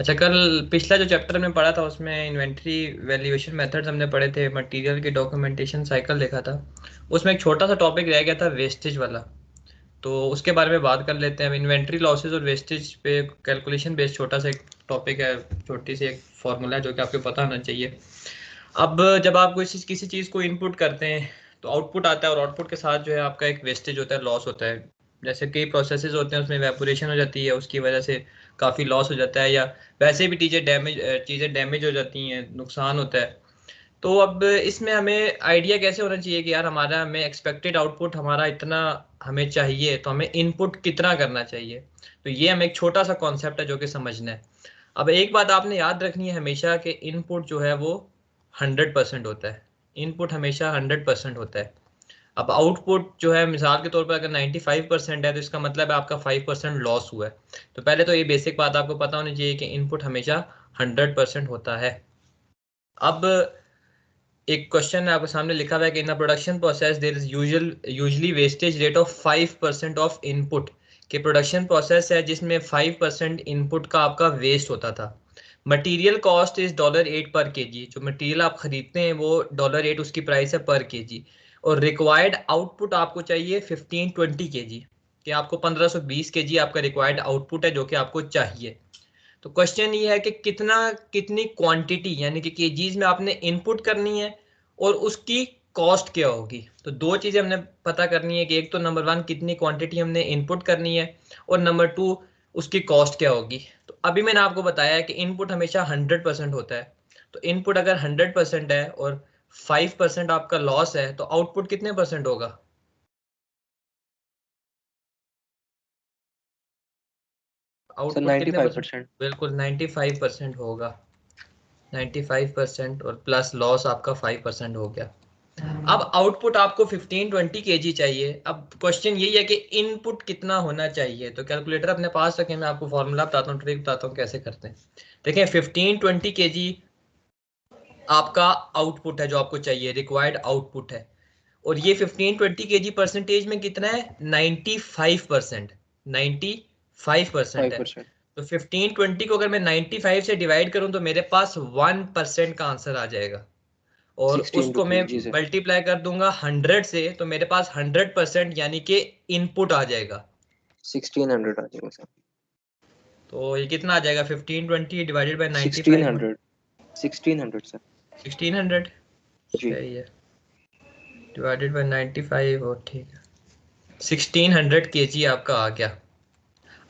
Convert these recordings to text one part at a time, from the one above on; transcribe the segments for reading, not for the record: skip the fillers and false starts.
अच्छा, कल पिछला जो चैप्टर हमने पढ़ा था उसमें इन्वेंटरी वैल्यूएशन मेथड्स हमने पढ़े थे, मटेरियल की डॉक्यूमेंटेशन साइकिल देखा था। उसमें एक छोटा सा टॉपिक रह गया था वेस्टेज वाला, तो उसके बारे में बात कर लेते हैं। अब इन्वेंट्री लॉसेज और वेस्टेज पे कैलकुलेशन बेस्ड छोटा सा एक टॉपिक है, छोटी सी एक फॉर्मूला है जो कि आपको पता होना चाहिए। अब जब आप किसी चीज़ को इनपुट करते हैं तो आउटपुट आता है, और आउटपुट के साथ जो है आपका एक वेस्टेज होता है, लॉस होता है। जैसे कई प्रोसेसेस होते हैं उसमें वेपोरेशन हो जाती है, उसकी वजह से काफ़ी लॉस हो जाता है, या वैसे भी चीज़ें डैमेज हो जाती हैं, नुकसान होता है। तो अब इसमें हमें आइडिया कैसे होना चाहिए कि यार हमारा हमें एक्सपेक्टेड आउटपुट हमारा इतना हमें चाहिए, तो हमें इनपुट कितना करना चाहिए। तो ये हमें एक छोटा सा कॉन्सेप्ट है जो कि समझना है। अब एक बात आपने याद रखनी है हमेशा कि इनपुट जो है वो 100% होता है। इनपुट हमेशा 100% होता है। अब आउटपुट जो है मिसाल के तौर पर अगर 95% है तो इसका मतलब है आपका 5% लॉस हुआ है। तो पहले तो ये बेसिक बात आपको पता होनी चाहिए कि इनपुट हमेशा 100% होता है। अब एक क्वेश्चन है आपके सामने लिखा हुआ है कि in the production process there is usually wastage rate of 5% of input. के प्रोडक्शन प्रोसेस है जिसमें 5% इनपुट का आपका वेस्ट होता था। मटेरियल कॉस्ट इज $8 पर केजी। जो मटेरियल आप खरीदते हैं वो $8 उसकी प्राइस है पर केजी। और रिक्वायर्ड आउटपुट आपको चाहिए 1520 केजी, कि आपको 1520 केजी आपका रिक्वायर्ड आउटपुट है जो कि आपको चाहिए। तो क्वेश्चन ये है कि कितनी क्वांटिटी यानी कि केजीज में आपने इनपुट करनी है, और उसकी कॉस्ट क्या होगी। तो दो चीजें हमने पता करनी है कि एक तो नंबर वन कितनी क्वांटिटी हमने इनपुट करनी है, और नंबर टू उसकी कॉस्ट क्या होगी। तो अभी मैंने आपको बताया है कि इनपुट हमेशा 100% होता है। तो इनपुट अगर 100% है और 5% आपका लॉस है तो आउटपुट कितने परसेंट होगा। सर आउटपुट कितने परसेंट। 95%। बिल्कुल 95% होगा। 95% और प्लस लॉस आपका 5% हो गया। अब आउटपुट आपको 1520 केजी चाहिए। अब क्वेश्चन यही है कि इनपुट कितना होना चाहिए। तो कैलकुलेटर अपने पास रखें, मैं आपको फॉर्मूला बताता हूँ, ट्रिक बताता हूँ कैसे करते हैं। देखिए 1520 केजी आपका आउटपुट है जो आपको चाहिए, रिक्वायर्ड आउटपुट है। और ये 1520 केजी परसेंटेज में कितना है, 95%। 95% है। 5%। तो 1520 को अगर मैं 95 से डिवाइड करूं तो मेरे पास 1% का आंसर आ जाएगा। और 16 उसको मैं रुपीज जी सर। मल्टीप्लाई कर दूंगा 100 से तो मेरे पास 100% यानी कि इनपुट आ जाएगा। 1600 आ जाएगा सर। तो ये कितना आ जाएगा, 1520 डिवाइडेड बाई 95। 1600। 1600 सर। 1600 जी। सही है, डिवाइडेड बाई 95। और ठीक है, 1600 केजी आपका आ गया।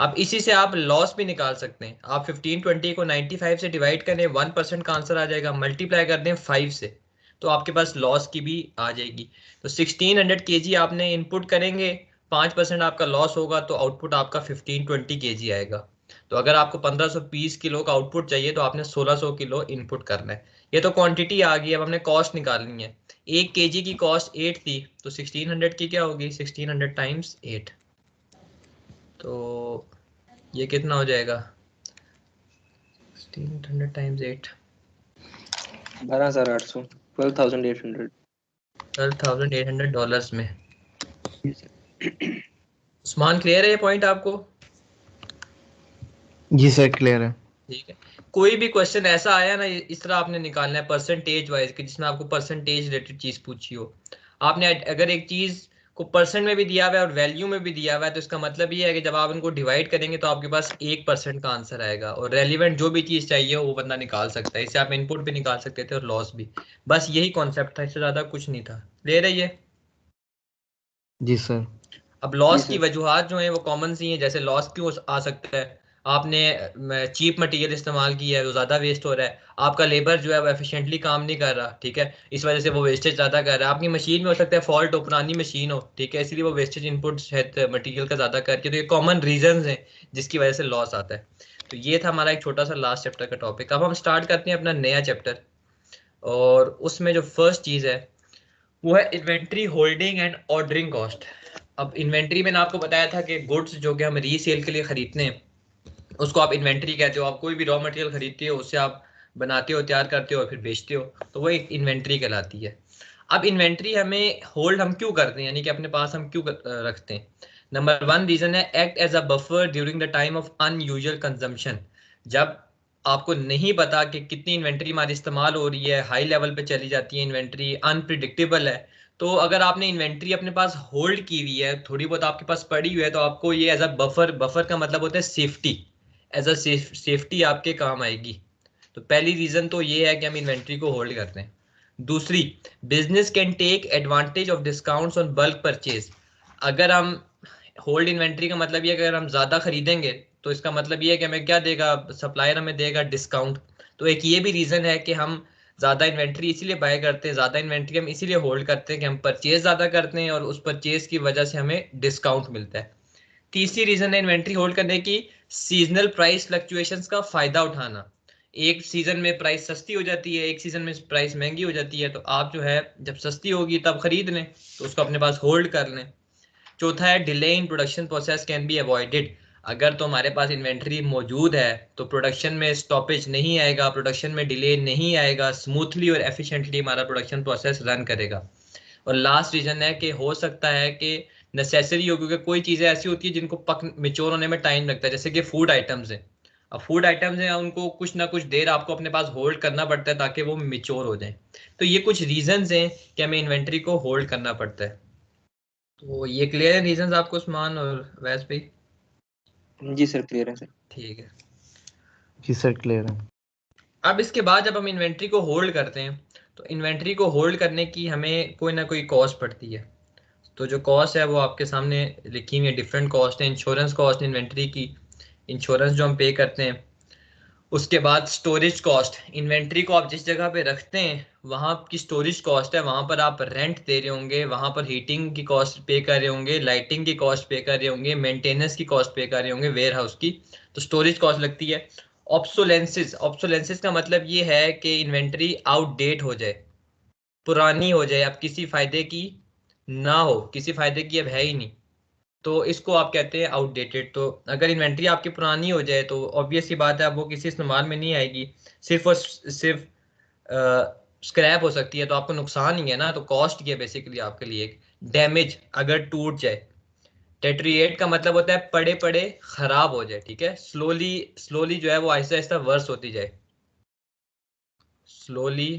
अब इसी से आप लॉस भी निकाल सकते हैं। आप 1520 को 95 से डिवाइड करें, 1% का आंसर आ जाएगा, मल्टीप्लाई कर दें 5 से तो आपके पास लॉस की भी आ जाएगी। तो 1600 केजी आपने इनपुट करेंगे, 5% आपका लॉस होगा तो आउटपुट आपका 1520 केजी आएगा। तो अगर आपको 1520 किलो का आउटपुट चाहिए तो आपने 1600 किलो इनपुट करना है। ये तो क्वांटिटी आ गई, अब हमने कॉस्ट निकालनी है। 1 केजी की कॉस्ट 8 थी, तो 1600 की क्या होगी, 1600 टाइम्स 8। तो ये कितना हो जाएगा, 1600 टाइम्स 8, 12,800। 12,800। $12,800 में। जी सर। उस्मान क्लियर है ये पॉइंट आपको। जी सर क्लियर है। ठीक है। कोई भी क्वेश्चन ऐसा आया ना इस तरह आपने निकालना है परसेंटेज वाइज, कि जिसमें आपको परसेंटेज रिलेटेड चीज पूछी हो। आपने अगर एक चीज को परसेंट में भी दिया हुआ है और वैल्यू में भी दिया हुआ है तो इसका मतलब ये है कि जब आप इनको डिवाइड करेंगे तो आपके पास 1% का आंसर आएगा, और रेलिवेंट जो भी चीज चाहिए हो वो बंदा निकाल सकता है। इससे आप इनपुट भी निकाल सकते थे और लॉस भी। बस यही कॉन्सेप्ट था, इससे ज्यादा कुछ नहीं था। ले रही है। जी सर। अब जी लॉस की सर। वजूहात जो हैं वो कॉमन सी हैं। जैसे लॉस क्यों आ सकता है, आपने चीप मटेरियल इस्तेमाल किया है, वो ज़्यादा वेस्ट हो रहा है। आपका लेबर जो है वो एफिशिएंटली काम नहीं कर रहा, ठीक है, इस वजह से वो वेस्टेज ज़्यादा कर रहा है। आपकी मशीन में हो सकता है फॉल्ट हो, पुरानी मशीन हो, ठीक है, इसलिए वो वेस्टेज इनपुट मटीरियल का ज़्यादा करके। तो ये कॉमन रीजन हैं जिसकी वजह से लॉस आता है। तो ये था हमारा एक छोटा सा लास्ट चैप्टर का टॉपिक। अब हम स्टार्ट करते हैं अपना नया चैप्टर, और उसमें जो फर्स्ट चीज़ है वो है inventory holding and ordering cost. अब इन्वेंट्री मैंने आपको बताया था कि गुड्स जो कि हम रीसेल के लिए खरीदते हैं उसको आप इन्वेंट्री कहते हो। आप कोई भी रॉ मटेरियल खरीदते हो उससे आप बनाते हो, तैयार करते हो और फिर बेचते हो, तो वो एक इन्वेंट्री कहलाती है। अब इन्वेंट्री हमें होल्ड हम क्यों करते हैं, यानी कि अपने पास हम क्यों रखते हैं। नंबर वन रीजन है act as a buffer during the time of unusual consumption. जब आपको नहीं पता कि कितनी इन्वेंट्री हमारी इस्तेमाल हो रही है, हाई लेवल पे चली जाती है इन्वेंट्री, अनप्रिडिक्टेबल है, तो अगर आपने इन्वेंट्री अपने पास होल्ड की हुई है, थोड़ी बहुत आपके पास पड़ी हुई है, तो आपको ये एज अ बफर, बफर का मतलब होता है सेफ्टी, एज अ सेफ्टी आपके काम आएगी। तो पहली रीजन तो ये है कि हम इन्वेंट्री को होल्ड करते हैं। दूसरी, business can take advantage of discounts on bulk purchase. अगर हम होल्ड इन्वेंट्री का मतलब ये है कि अगर हम ज्यादा खरीदेंगे तो इसका मतलब ये है कि हमें क्या देगा, सप्लायर हमें देगा डिस्काउंट। तो एक ये भी रीजन है कि हम ज्यादा इन्वेंट्री इसीलिए बाय करते हैं, ज्यादा इन्वेंट्री हम इसीलिए होल्ड करते हैं कि हम परचेज ज्यादा करते हैं और उस परचेज की वजह से हमें डिस्काउंट मिलता है। तीसरी रीजन है इन्वेंट्री होल्ड करने की, सीजनल प्राइस फ्लक्चुएशंस का फायदा उठाना। एक सीजन में प्राइस सस्ती हो जाती है, एक सीजन में प्राइस महंगी हो जाती है, तो आप जो है जब सस्ती होगी तब खरीद लें, तो उसको अपने पास होल्ड कर लें। चौथा है delay in production process can be avoided. अगर तो हमारे पास इन्वेंट्री मौजूद है तो प्रोडक्शन में स्टॉपेज नहीं आएगा, प्रोडक्शन में डिले नहीं आएगा, स्मूथली और एफिशिएंटली हमारा प्रोडक्शन प्रोसेस रन करेगा। और लास्ट रीजन है कि हो सकता है कि नेसेसरी हो, क्योंकि कोई चीज़ें ऐसी होती है जिनको पक मेच्योर होने में टाइम लगता है, जैसे कि फूड आइटम्स हैं। अब फूड आइटम्स हैं, उनको कुछ ना कुछ देर आपको अपने पास होल्ड करना पड़ता है ताकि वो मेच्योर हो जाए। तो ये कुछ रीजंस हैं कि हमें इन्वेंट्री को होल्ड करना पड़ता है। तो ये क्लियर है रीजंस आपको उस्मान और वैस भाई? जी सर, क्लियर है सर। ठीक है। जी सर क्लियर है। अब इसके बाद जब हम इन्वेंट्री को होल्ड करते हैं तो इन्वेंट्री को होल्ड करने की हमें कोई ना कोई कॉस्ट पड़ती है। तो जो कॉस्ट है वो आपके सामने लिखी हुई है, डिफरेंट कॉस्ट है। इंश्योरेंस कॉस्ट इन्वेंट्री की, इंश्योरेंस जो हम पे करते हैं। उसके बाद स्टोरेज कॉस्ट, इन्वेंट्री को आप जिस जगह पे रखते हैं वहाँ की स्टोरेज कॉस्ट है, वहाँ पर आप रेंट दे रहे होंगे, वहाँ पर हीटिंग की कॉस्ट पे कर रहे होंगे, लाइटिंग की कॉस्ट पे कर रहे होंगे, मेंटेनेंस की कॉस्ट पे कर रहे होंगे, वेयर हाउस की। तो स्टोरेज कॉस्ट लगती है। ऑब्सोलेंसिस, ऑब्सोलेंसिस का मतलब ये है कि इन्वेंट्री आउटडेट हो जाए, पुरानी हो जाए, अब किसी फायदे की ना हो, किसी फायदे की अब है ही नहीं, तो इसको आप कहते हैं आउटडेटेड। तो अगर इन्वेंट्री आपकी पुरानी हो जाए तो ऑब्वियस सी बात है अब वो किसी इस्तेमाल में नहीं आएगी, सिर्फ और सिर्फ स्क्रैप हो सकती है, तो आपको नुकसान ही है ना। तो कॉस्ट ये बेसिकली आपके लिए एक डैमेज, अगर टूट जाए। टेट्रिएट का मतलब होता है पड़े पड़े खराब हो जाए, ठीक है, स्लोली स्लोली जो है वो आहिस्ता आहिस्ता वर्स होती जाए, स्लोली।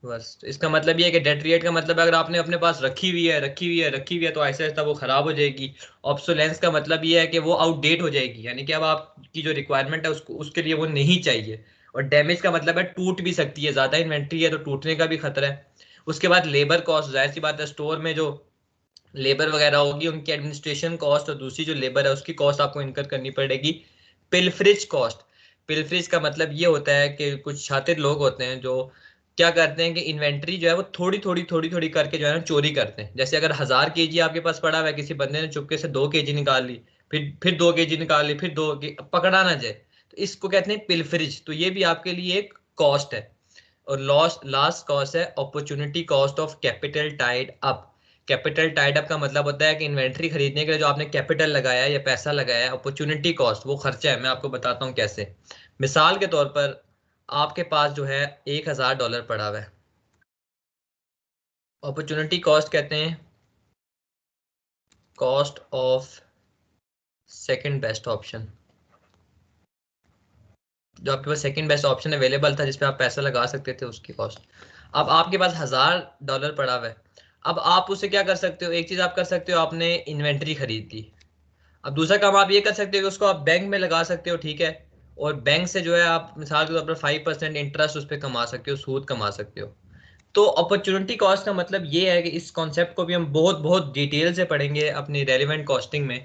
बस इसका मतलब ये है कि डेट्रिएट का मतलब अगर आपने अपने पास रखी हुई है, रखी हुई है, रखी हुई है, तो ऐसा ऐसा वो खराब हो जाएगी। ऑब्सोलेंस का मतलब ये है कि वो आउटडेट हो जाएगी, यानी कि अब आपकी जो रिक्वायरमेंट है उसको उसके लिए वो नहीं चाहिए। और डैमेज का मतलब है टूट भी सकती है, ज्यादा इन्वेंट्री है तो टूटने का भी खतरा है। उसके बाद लेबर कॉस्ट, जाहिर सी बात है स्टोर में जो लेबर वगैरह होगी उनकी एडमिनिस्ट्रेशन कॉस्ट, और दूसरी जो लेबर है उसकी कॉस्ट आपको इनकर करनी पड़ेगी। पिलफरिज कॉस्ट, पिलफरिज का मतलब ये होता है कि कुछ शातिर लोग होते हैं जो क्या करते हैं कि इन्वेंट्री जो है वो थोड़ी थोड़ी थोड़ी थोड़ी करके जो है ना चोरी करते हैं। जैसे अगर 1000 kg आपके पास पड़ा हुआ है, किसी बंदे ने चुपके से 2 kg निकाल ली, फिर 2 kg निकाल ली, फिर पकड़ा ना जाए, तो इसको कहते हैं पिलफरिज। तो ये भी आपके लिए एक कॉस्ट है। और लास्ट कॉस्ट है opportunity cost of capital tied up. Capital tied up का मतलब होता है कि इन्वेंट्री खरीदने के लिए जो आपने कैपिटल लगाया है या पैसा लगाया है, अपॉर्चुनिटी कॉस्ट वो खर्चा है। मैं आपको बताता हूँ कैसे। मिसाल के तौर पर आपके पास जो है $1000 पड़ा हुआ है, अपॉर्चुनिटी कॉस्ट कहते हैं cost of second best option. जो आपके पास सेकंड बेस्ट ऑप्शन अवेलेबल था जिसपे आप पैसा लगा सकते थे, उसकी कॉस्ट। अब आपके पास $1000 पड़ा हुआ है। अब आप उसे क्या कर सकते हो, एक चीज आप कर सकते हो, आपने इन्वेंट्री खरीद ली। अब दूसरा काम आप ये कर सकते हो कि उसको आप बैंक में लगा सकते हो, ठीक है, और बैंक से जो है आप मिसाल के तौर पर 5% इंटरेस्ट उस पर कमा सकते हो, सूद कमा सकते हो। तो अपॉर्चुनिटी कॉस्ट का मतलब ये है कि इस कॉन्सेप्ट को भी हम बहुत बहुत डिटेल से पढ़ेंगे अपनी रेलिवेंट कॉस्टिंग में।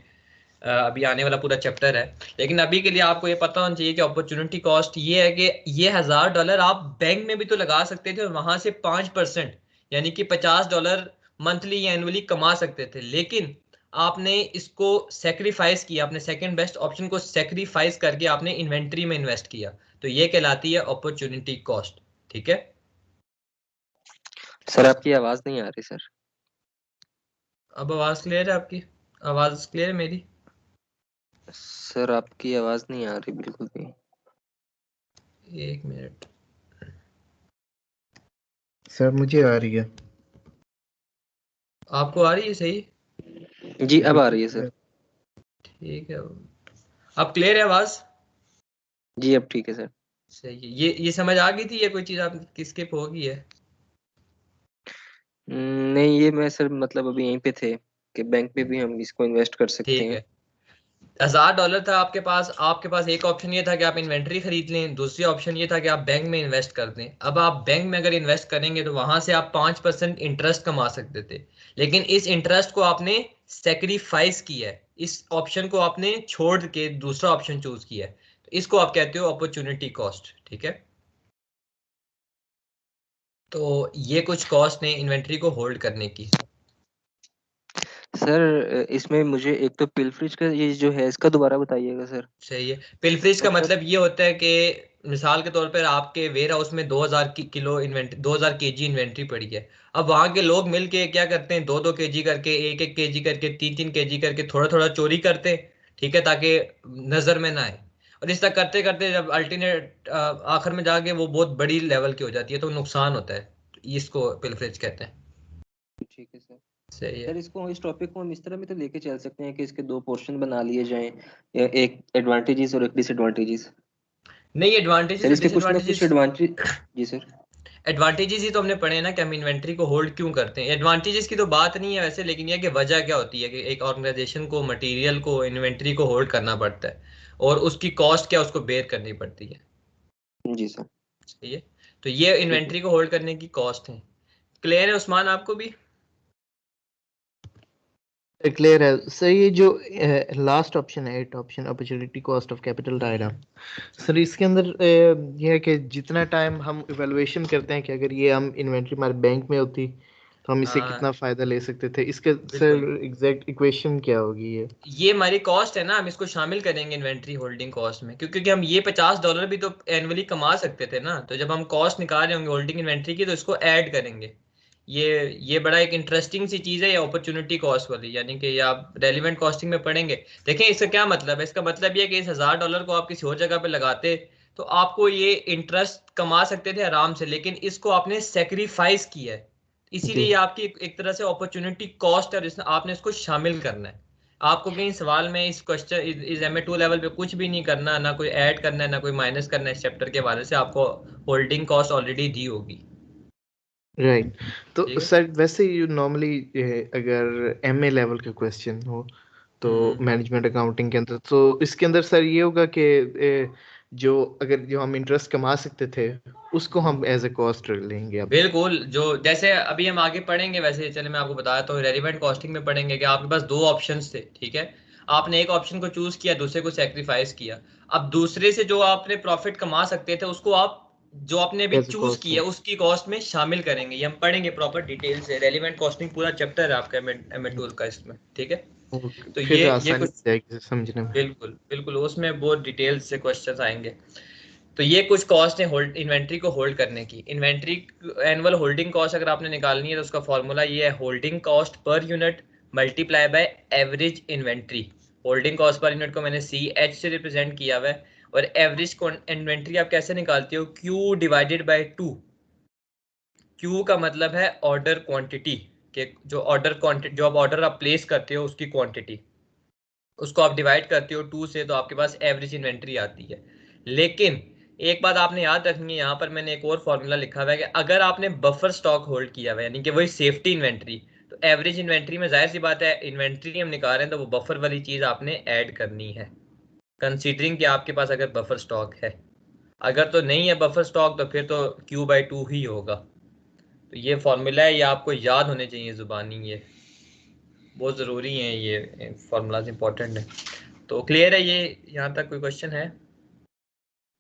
अभी आने वाला पूरा चैप्टर है, लेकिन अभी के लिए आपको ये पता होना चाहिए कि अपॉर्चुनिटी कॉस्ट ये है कि ये $1000 आप बैंक में भी तो लगा सकते थे और वहां से 5% यानी कि $50 मंथली या एनुअली कमा सकते थे, लेकिन आपने इसको सेक्रीफाइस किया, आपने सेकंड बेस्ट ऑप्शन को सेक्रीफाइस करके आपने इन्वेंट्री में इन्वेस्ट किया, तो ये कहलाती है अपॉर्चुनिटी कॉस्ट। ठीक है। सर आपकी आवाज नहीं आ रही सर। अब आवाज क्लियर है आपकी? आवाज क्लियर है मेरी? सर आपकी आवाज नहीं आ रही बिल्कुल भी। एक मिनट। सर मुझे आ रही है। आपको आ रही है सही? जी अब आ बिल्कुल रही है clear। सर। ठीक है। अब क्लियर है आवाज? जी अब ठीक है सर। सही है। ये समझ आ गई थी, ये कोई चीज आप किसके हो गई है? नहीं, ये मैं सर मतलब अभी यहीं पे थे कि बैंक पे भी हम इसको इन्वेस्ट कर सकते ठीक हैं। है। $1000 था आपके पास एक ऑप्शन ये था कि आप इन्वेंट्री खरीद लें, दूसरी ऑप्शन ये था कि आप बैंक में इन्वेस्ट कर दें। अब आप बैंक में अगर इन्वेस्ट करेंगे तो वहां से आप 5% इंटरेस्ट कमा सकते थे, लेकिन इस इंटरेस्ट को आपने सेक्रीफाइस किया है, इस ऑप्शन को आपने छोड़ के दूसरा ऑप्शन चूज किया है, तो इसको आप कहते हो अपॉर्चुनिटी कॉस्ट। ठीक है, तो ये कुछ कॉस्ट ने इन्वेंट्री को होल्ड करने की। सर इसमें मुझे एक तो पिलफिश का ये जो है इसका दोबारा बताइएगा सर। सही है। पिलफिश और का सर। मतलब ये होता है कि मिसाल के तौर पर आपके वेयर हाउस में 2000 की किलो इन्वेंट्री, 2000 केजी इन्वेंट्री पड़ी है। अब वहां के लोग मिलके क्या करते हैं, 2-2 केजी करके, 1-1 केजी करके, 3-3 केजी करके, थोड़ा थोड़ा चोरी करते हैं, ठीक है, ताकि नजर में ना आए। और इस तरह करते करते जब अल्टीमेट आखिर में जाके वो बहुत बड़ी लेवल की हो जाती है तो नुकसान होता है। इसको पिलफिश कहते हैं। ठीक है सर। सही सर है। इसको इस टॉपिक को हम इस तरह भी तो लेके चल सकते हैं कि इसके दो पोर्शन बना लिए जाएं, या एक एडवांटेजेस और एक डिसएडवांटेजेस। नहीं, एडवांटेजेस सर और इसके कुछ ना कुछ डिसएडवांटेजेस। एडवांटेज। जी सर। एडवांटेजेस ही तो हमने पढ़े ना कि हम इन्वेंट्री को होल्ड क्यों करते हैं। एडवांटेजेस की तो बात नहीं है वैसे, लेकिन यह कि वजह क्या होती है कि एक ऑर्गेनाइजेशन को मटेरियल को, इन्वेंट्री को होल्ड करना पड़ता है, और उसकी कॉस्ट क्या उसको बेयर करनी पड़ती है। जी सर। सही है। तो ये ठीक है। इन्वेंट्री को होल्ड करने की कॉस्ट है। क्लियर है उस्मान आपको भी? क्लियर है सर। ये जो लास्ट ऑप्शन है, at option, opportunity cost of capital diagram, sir इसके अंदर ये है कि जितना टाइम हम इवेलुएशन करते हैं कि अगर ये हम इन्वेंट्री हमारे बैंक में होती तो हम इससे हाँ, कितना फायदा ले सकते थे, इसके बिल्कुल। सर एग्जैक्ट इक्वेशन क्या होगी ये? ये हमारी कॉस्ट है ना, हम इसको शामिल करेंगे इन्वेंट्री होल्डिंग कॉस्ट में, क्योंकि हम ये $50 भी तो एनुअली कमा सकते थे ना। तो जब हम कॉस्ट निकाल रहे होंगे होल्डिंग इन्वेंट्री की तो इसको ऐड करेंगे। ये बड़ा एक इंटरेस्टिंग सी चीज है ये अपॉर्चुनिटी कॉस्ट वाली, यानी कि ये आप रेलिवेंट कॉस्टिंग में पढ़ेंगे। देखिए इसका क्या मतलब है, इसका मतलब ये है कि इस $1000 को आप किसी और जगह पे लगाते तो आपको ये इंटरेस्ट कमा सकते थे आराम से, लेकिन इसको आपने सेक्रीफाइस किया है, इसीलिए जी। ये आपकी एक तरह से अपॉर्चुनिटी कॉस्ट है, और आपने इसको शामिल करना है। आपको कहीं सवाल में इस क्वेश्चन इस MA2 लेवल पे कुछ भी नहीं करना, ना कोई ऐड करना है ना कोई माइनस करना है, इस चैप्टर के हवाले से आपको होल्डिंग कॉस्ट ऑलरेडी दी होगी। राइट। तो ठीक है। सर वैसे यू नॉर्मली अगर एमए लेवल का क्वेश्चन हो तो हम्म। मैनेजमेंट अकाउंटिंग के अंदर, तो इसके अंदर सर ये होगा कि जो हम इंटरेस्ट कमा सकते थे उसको हम एज ए कॉस्ट लेंगे अब। बिल्कुल, जो जैसे अभी हम आगे पढ़ेंगे, वैसे चले मैं आपको बताया तो रेलिवेंट कॉस्टिंग में पढ़ेंगे कि आपके पास दो ऑप्शंस थे, ठीक है। आपने एक ऑप्शन को चूज किया, दूसरे को सेक्रीफाइस किया। अब दूसरे से जो आपने प्रॉफिट कमा सकते थे उसको आप, जो आपने अभी एज ए चूज कॉस्ट। किया उसकी कॉस्ट में शामिल करेंगे। ये हम पढ़ेंगे प्रॉपर डिटेल से। रेलिवेंट कॉस्टिंग पूरा चैप्टर है आपका MA2 का इसमें, ठीक है। तो फिर ये आसानी हो कुछ, जाएगी समझने में। बिल्कुल बिल्कुल उसमें बहुत डिटेल से क्वेश्चंस आएंगे। तो ये कुछ कॉस्ट है होल्ड इन्वेंट्री को होल्ड करने की। इन्वेंट्री एनुअल होल्डिंग कॉस्ट अगर आपने निकालनी है तो उसका फॉर्मूला ये है, holding cost per unit multiply by average inventory. Holding cost per unit को मैंने CH से रिप्रेजेंट किया हुआ है, और एवरेज इन्वेंट्री आप कैसे निकालते हो, Q डिवाइडेड बाय 2। Q का मतलब है ऑर्डर क्वांटिटी, के जो ऑर्डर क्वांटिटी, जो आप ऑर्डर आप प्लेस करते हो उसकी क्वांटिटी, उसको आप डिवाइड करते हो 2 से, तो आपके पास एवरेज इन्वेंट्री आती है। लेकिन एक बात आपने याद रखनी है, यहाँ पर मैंने एक और फॉर्मूला लिखा हुआ है कि अगर आपने बफर स्टॉक होल्ड किया हुआ है, यानी कि वही सेफ्टी इन्वेंट्री, तो एवरेज इन्वेंट्री में जाहिर सी बात है इन्वेंट्री हम निकाल रहे हैं तो वो बफर वाली चीज आपने ऐड करनी है, कंसीडरिंग कि आपके पास अगर बफर स्टॉक है। अगर तो नहीं है बफर स्टॉक तो फिर तो Q/2 ही होगा। तो ये फॉर्मूला है, ये आपको याद होने चाहिए जुबानी, ये बहुत ज़रूरी है, ये फॉर्मूलाज इंपॉर्टेंट है। तो क्लियर है ये, यहाँ तक कोई क्वेश्चन है?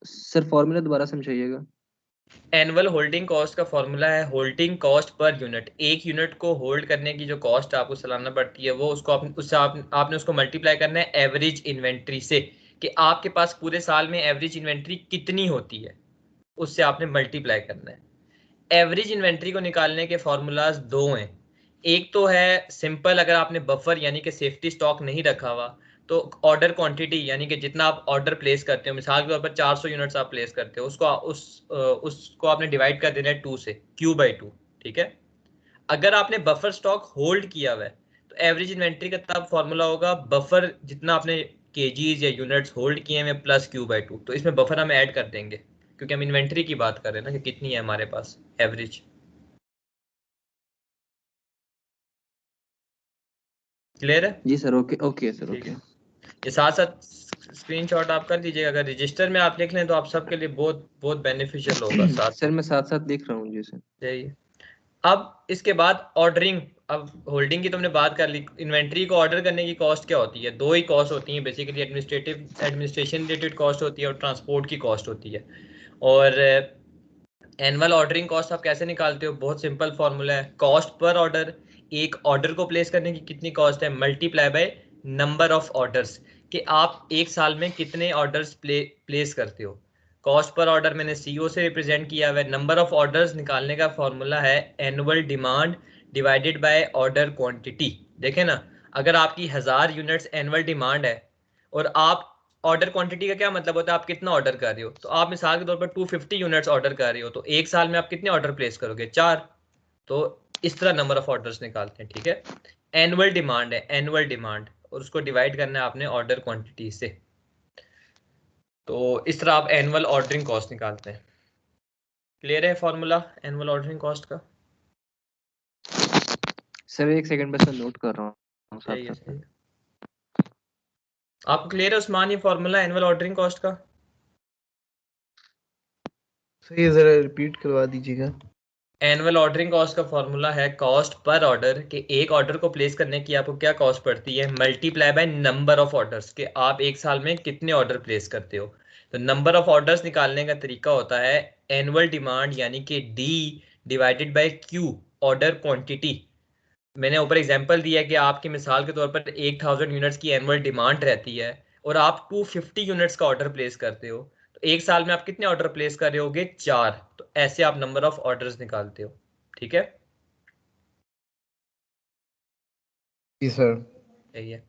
सर फॉर्मूला दोबारा समझाइएगा। एनुअल होल्डिंग कॉस्ट का फॉर्मूला है होल्डिंग कॉस्ट पर यूनिट। एक यूनिट को होल्ड करने की जो कॉस्ट आपको सालाना पड़ती है वो उसको आपने उसको मल्टीप्लाई करना है एवरेज इन्वेंट्री से, कि आपके पास पूरे साल में एवरेज इन्वेंट्री कितनी होती है, उससे आपने मल्टीप्लाई करना है। एवरेज इन्वेंट्री को निकालने के फॉर्मूलाज दो हैं। एक तो है सिंपल, अगर आपने बफर यानी कि सेफ्टी स्टॉक नहीं रखा हुआ तो ऑर्डर क्वांटिटी, यानी कि जितना आप ऑर्डर प्लेस करते हो, मिसाल के तौर पर 400 यूनिट्स आप प्लेस करते हो, उसको आपने डिवाइड कर देना है 2 से, Q/2, ठीक है। अगर आपने बफर स्टॉक होल्ड किया हुआ है तो एवरेज इन्वेंट्री का तब फॉर्मूला होगा, बफर जितना आपने केजीज या यूनिट्स होल्ड किए हैं प्लस Q/2, तो इसमें बफर हम ऐड कर देंगे क्योंकि हम इन्वेंट्री की बात कर रहे हैं ना कि कितनी है हमारे पास एवरेज। क्लियर है? जी सर, ओके ओके सर, ठीक ओके। है, ये साथ साथ स्क्रीनशॉट आप कर लीजिएगा, अगर रजिस्टर में आप लिख लें तो आप सबके लिए बहुत बहुत बेनिफिशियल होगा साथ सर में। मैं साथ साथ लिख रहा हूँ जी सर। यही है। अब इसके बाद ऑर्डरिंग, अब होल्डिंग की तुमने बात कर ली, इन्वेंट्री को ऑर्डर करने की कॉस्ट क्या होती है? दो ही कॉस्ट होती हैं बेसिकली, एडमिनिस्ट्रेशन रिलेटेड कॉस्ट होती है और ट्रांसपोर्ट की कॉस्ट होती है। और एनुअल ऑर्डरिंग कॉस्ट आप कैसे निकालते हो? बहुत सिंपल फॉर्मूला है, कॉस्ट पर ऑर्डर, एक ऑर्डर को प्लेस करने की कितनी कॉस्ट है multiply by number of orders, कि आप एक साल में कितने ऑर्डर्स प्लेस करते हो। कॉस्ट पर ऑर्डर मैंने सीओ से रिप्रेजेंट किया हुआ है। नंबर ऑफ ऑर्डर्स निकालने का फॉर्मूला है annual demand divided by order quantity. देखें ना, अगर आपकी 1000 यूनिट्स एनुअल डिमांड है और आप ऑर्डर क्वांटिटी का क्या मतलब होता है, आप कितना ऑर्डर कर रहे हो, तो आप मिसाल के तौर पर 250 यूनिट्स ऑर्डर कर रहे हो तो एक साल में आप कितने ऑर्डर प्लेस करोगे? 4। तो इस तरह नंबर ऑफ ऑर्डर्स निकालते हैं, ठीक है। एनुअल डिमांड है, एनुअल डिमांड, और उसको डिवाइड करना है आपने ऑर्डर क्वांटिटी से। तो इस तरह आप एनुअल ऑर्डरिंग कॉस्ट निकालते हैं। क्लियर है फॉर्मूला एनुअल ऑर्डरिंग कॉस्ट का? सर एक सेकंड बस मैं नोट कर रहा हूँ साथ सही है, साथ सही में। है। आपको क्लियर है उस्मान ये फॉर्मूला एनुअल ऑर्डरिंग कॉस्ट का? सही है, जरा रिपीट करवा दीजिएगा। एनुअल ऑर्डरिंग कॉस्ट का फॉर्मूला है कॉस्ट पर ऑर्डर, कि एक ऑर्डर को प्लेस करने की आपको क्या कॉस्ट पड़ती है multiply by number of orders, कि आप एक साल में कितने ऑर्डर प्लेस करते हो। तो नंबर ऑफ ऑर्डर्स निकालने का तरीका होता है एनुअल डिमांड यानी कि D divided by Q, order quantity. मैंने ऊपर एग्जांपल दिया कि आपकी मिसाल के तौर पर 1000 यूनिट्स की एनुअल डिमांड रहती है और आप 250 यूनिट्स का ऑर्डर प्लेस करते हो, तो एक साल में आप कितने ऑर्डर प्लेस कर रहे होगे? 4। तो ऐसे आप नंबर ऑफ ऑर्डर्स निकालते हो, ठीक है। जी सर। यही है।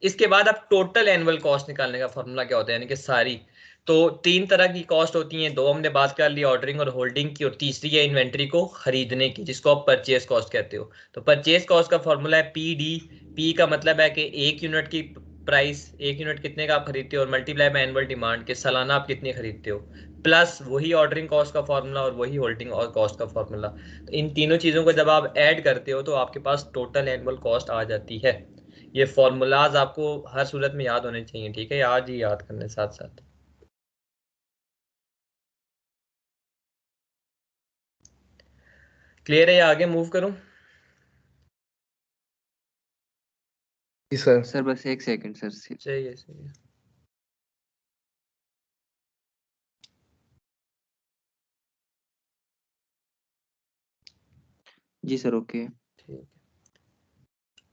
इसके बाद आप टोटल एनुअल कॉस्ट निकालने का फॉर्मूला क्या होता है, यानी कि सारी, तो तीन तरह की कॉस्ट होती हैं, दो हमने बात कर ली ऑर्डरिंग और होल्डिंग की, और तीसरी है इन्वेंट्री को खरीदने की जिसको आप परचेज कॉस्ट कहते हो। तो परचेज कॉस्ट का फॉर्मूला है PD। पी का मतलब है कि एक यूनिट की प्राइस, एक यूनिट कितने का आप खरीदते हो, और मल्टीप्लाई बाय एनुअल डिमांड के सालाना आप कितने खरीदते हो, प्लस वही ऑर्डरिंग कॉस्ट का फॉर्मूला और वही होल्डिंग और कॉस्ट का फॉर्मूला। तो इन तीनों चीज़ों को जब आप ऐड करते हो तो आपके पास टोटल एनुअल कॉस्ट आ जाती है। ये फॉर्मूलाज आपको हर सूरत में याद होने चाहिए, ठीक है, आज ही याद करने साथ साथ। क्लियर है, या आगे मूव करूं? जी सर। सर बस एक सेकंड सर। सही है, सही है। जी सर, ओके। ठीक है।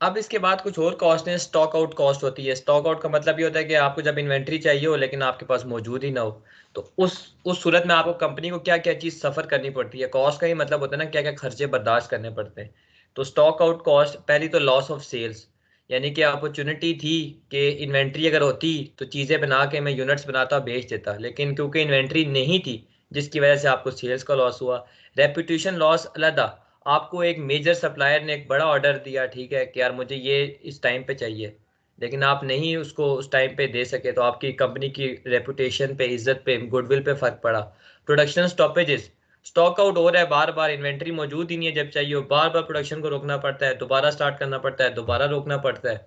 अब इसके बाद कुछ और कॉस्ट है, स्टॉक आउट कॉस्ट होती है। स्टॉक आउट का मतलब ये होता है कि आपको जब इन्वेंट्री चाहिए हो लेकिन आपके पास मौजूद ही ना हो, तो उस सूरत में आपको कंपनी को क्या क्या चीज़ सफ़र करनी पड़ती है। कॉस्ट का ही मतलब होता है ना क्या क्या खर्चे बर्दाश्त करने पड़ते हैं। तो स्टॉक आउट कॉस्ट, पहली तो लॉस ऑफ सेल्स, यानी कि अपॉर्चुनिटी थी कि इन्वेंट्री अगर होती तो चीज़ें बना के मैं यूनिट्स बनाता बेच देता, लेकिन क्योंकि इन्वेंट्री नहीं थी जिसकी वजह से आपको सेल्स का लॉस हुआ। रेपुटेशन लॉस अलहदा, आपको एक मेजर सप्लायर ने एक बड़ा ऑर्डर दिया, ठीक है कि यार मुझे ये इस टाइम पे चाहिए, लेकिन आप नहीं उसको उस टाइम पे दे सके, तो आपकी कंपनी की रेपुटेशन पे, इज्जत पे, गुडविल पे फर्क पड़ा। प्रोडक्शन स्टॉपेजेस, स्टॉक आउट हो रहा है बार बार, इन्वेंट्री मौजूद ही नहीं है जब चाहिए हो, बार बार प्रोडक्शन को रोकना पड़ता है, दोबारा स्टार्ट करना पड़ता है, दोबारा रोकना पड़ता है।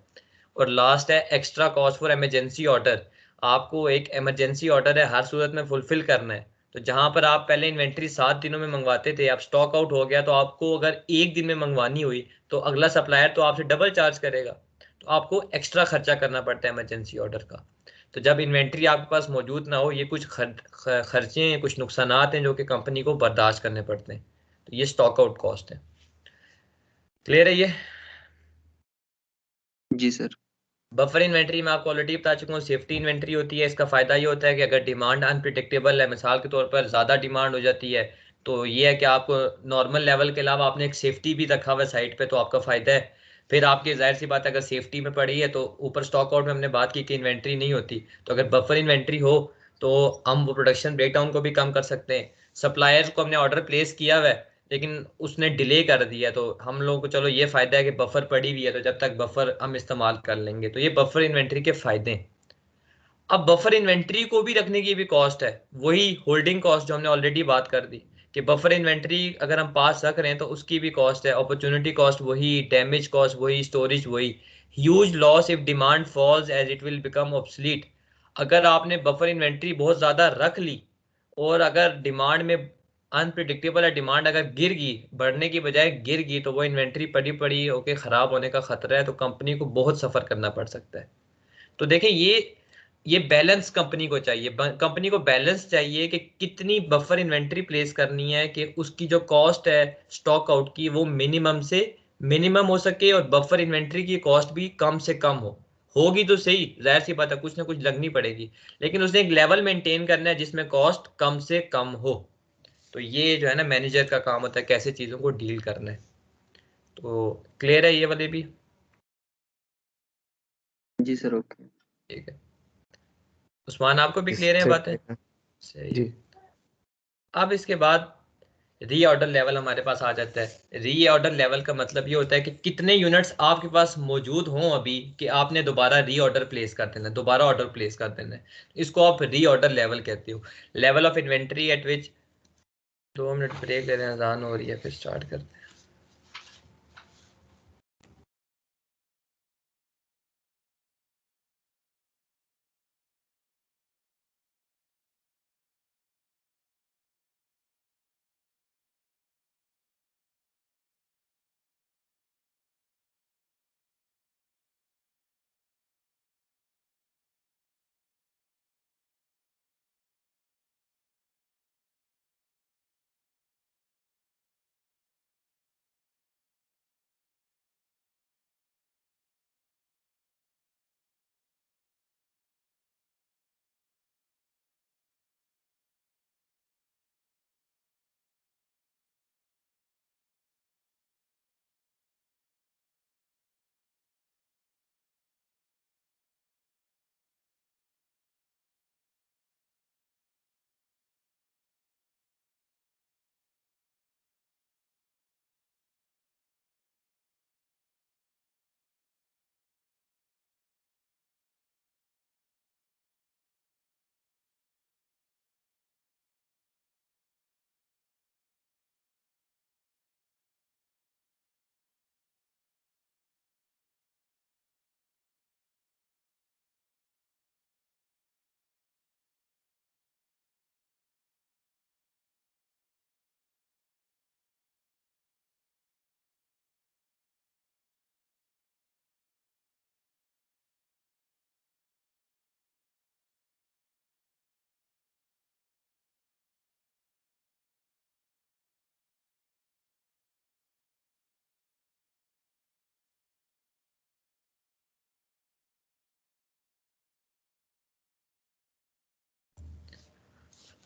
और लास्ट है extra cost for emergency order, आपको एक इमरजेंसी ऑर्डर है हर सूरत में फुलफिल करना है। तो जहां पर आप पहले इन्वेंट्री 7 दिनों में मंगवाते थे, अब स्टॉक आउट हो गया तो आपको अगर एक दिन में मंगवानी हुई तो अगला सप्लायर तो आपसे डबल चार्ज करेगा, तो आपको एक्स्ट्रा खर्चा करना पड़ता है इमरजेंसी ऑर्डर का। तो जब इन्वेंट्री आपके पास मौजूद ना हो, ये कुछ खर्चे हैं, कुछ नुकसानात हैं जो कि कंपनी को बर्दाश्त करने पड़ते हैं। तो ये स्टॉक आउट कॉस्ट है। क्लियर है ये? जी सर। बफर इन्वेंट्री में आपको ऑलरेडी बता चुका हूँ, सेफ्टी इन्वेंट्री होती है। इसका फायदा ये होता है कि अगर डिमांड अनप्रिडिक्टेबल है, मिसाल के तौर पर ज़्यादा डिमांड हो जाती है, तो ये है कि आपको नॉर्मल लेवल के अलावा आपने एक सेफ्टी भी रखा हुआ है साइड पे, तो आपका फायदा है। फिर आपकी जाहिर सी बात है अगर सेफ्टी में पड़ी है तो ऊपर स्टॉक आउट में हमने बात की कि इन्वेंट्री नहीं होती, तो अगर बफर इन्वेंट्री हो तो हम वो प्रोडक्शन ब्रेकडाउन को भी कम कर सकते हैं। सप्लायर्स को हमने ऑर्डर प्लेस किया हुआ है लेकिन उसने डिले कर दिया, तो हम लोगों को चलो ये फायदा है कि बफर पड़ी हुई है, तो जब तक बफर हम इस्तेमाल कर लेंगे। तो ये बफर इन्वेंट्री के फायदे हैं। अब बफर इन्वेंट्री को भी रखने की भी कॉस्ट है, वही होल्डिंग कॉस्ट जो हमने ऑलरेडी बात कर दी कि बफर इन्वेंट्री अगर हम पास रख रहे हैं तो उसकी भी कॉस्ट है, अपॉर्चुनिटी कॉस्ट वही, डैमेज कॉस्ट वही, स्टोरेज वही, huge loss if demand falls as it will become obsolete. अगर आपने बफर इन्वेंट्री बहुत ज़्यादा रख ली और अगर डिमांड में अनप्रिडिक्टेबल है, डिमांड अगर गिर गई, बढ़ने की बजाय गिर गई, तो वो इन्वेंट्री पड़ी पड़ी होके ख़राब होने का खतरा है, तो कंपनी को बहुत सफ़र करना पड़ सकता है। तो देखें, ये बैलेंस कंपनी को चाहिए, कंपनी को बैलेंस चाहिए कि कितनी बफर इन्वेंट्री प्लेस करनी है कि उसकी जो कॉस्ट है स्टॉक आउट की वो मिनिमम से मिनिमम हो सके और बफर इन्वेंट्री की कॉस्ट भी कम से कम हो। होगी तो सही, जाहिर सी बात है कुछ ना कुछ लगनी पड़ेगी, लेकिन उसने एक लेवल मेंटेन करना है जिसमें कॉस्ट कम से कम हो। तो ये जो है ना मैनेजर का काम होता है, कैसे चीज़ों को डील करना है। तो क्लियर है ये वाले भी? जी सर, ओके। ठीक है उस्मान, आपको भी क्लियर है बातें? सही जी। है। अब इसके बाद रीऑर्डर लेवल हमारे पास आ जाता है। रीऑर्डर लेवल का मतलब ये होता है कि कितने यूनिट्स आपके पास मौजूद हों अभी कि आपने दोबारा रीऑर्डर प्लेस कर देना है, दोबारा ऑर्डर प्लेस कर देना है, इसको आप रीऑर्डर लेवल कहते हो। Level of inventory at which, 2 minute break ले रहे हैं, अजान हो रही है, फिर स्टार्ट करते हैं।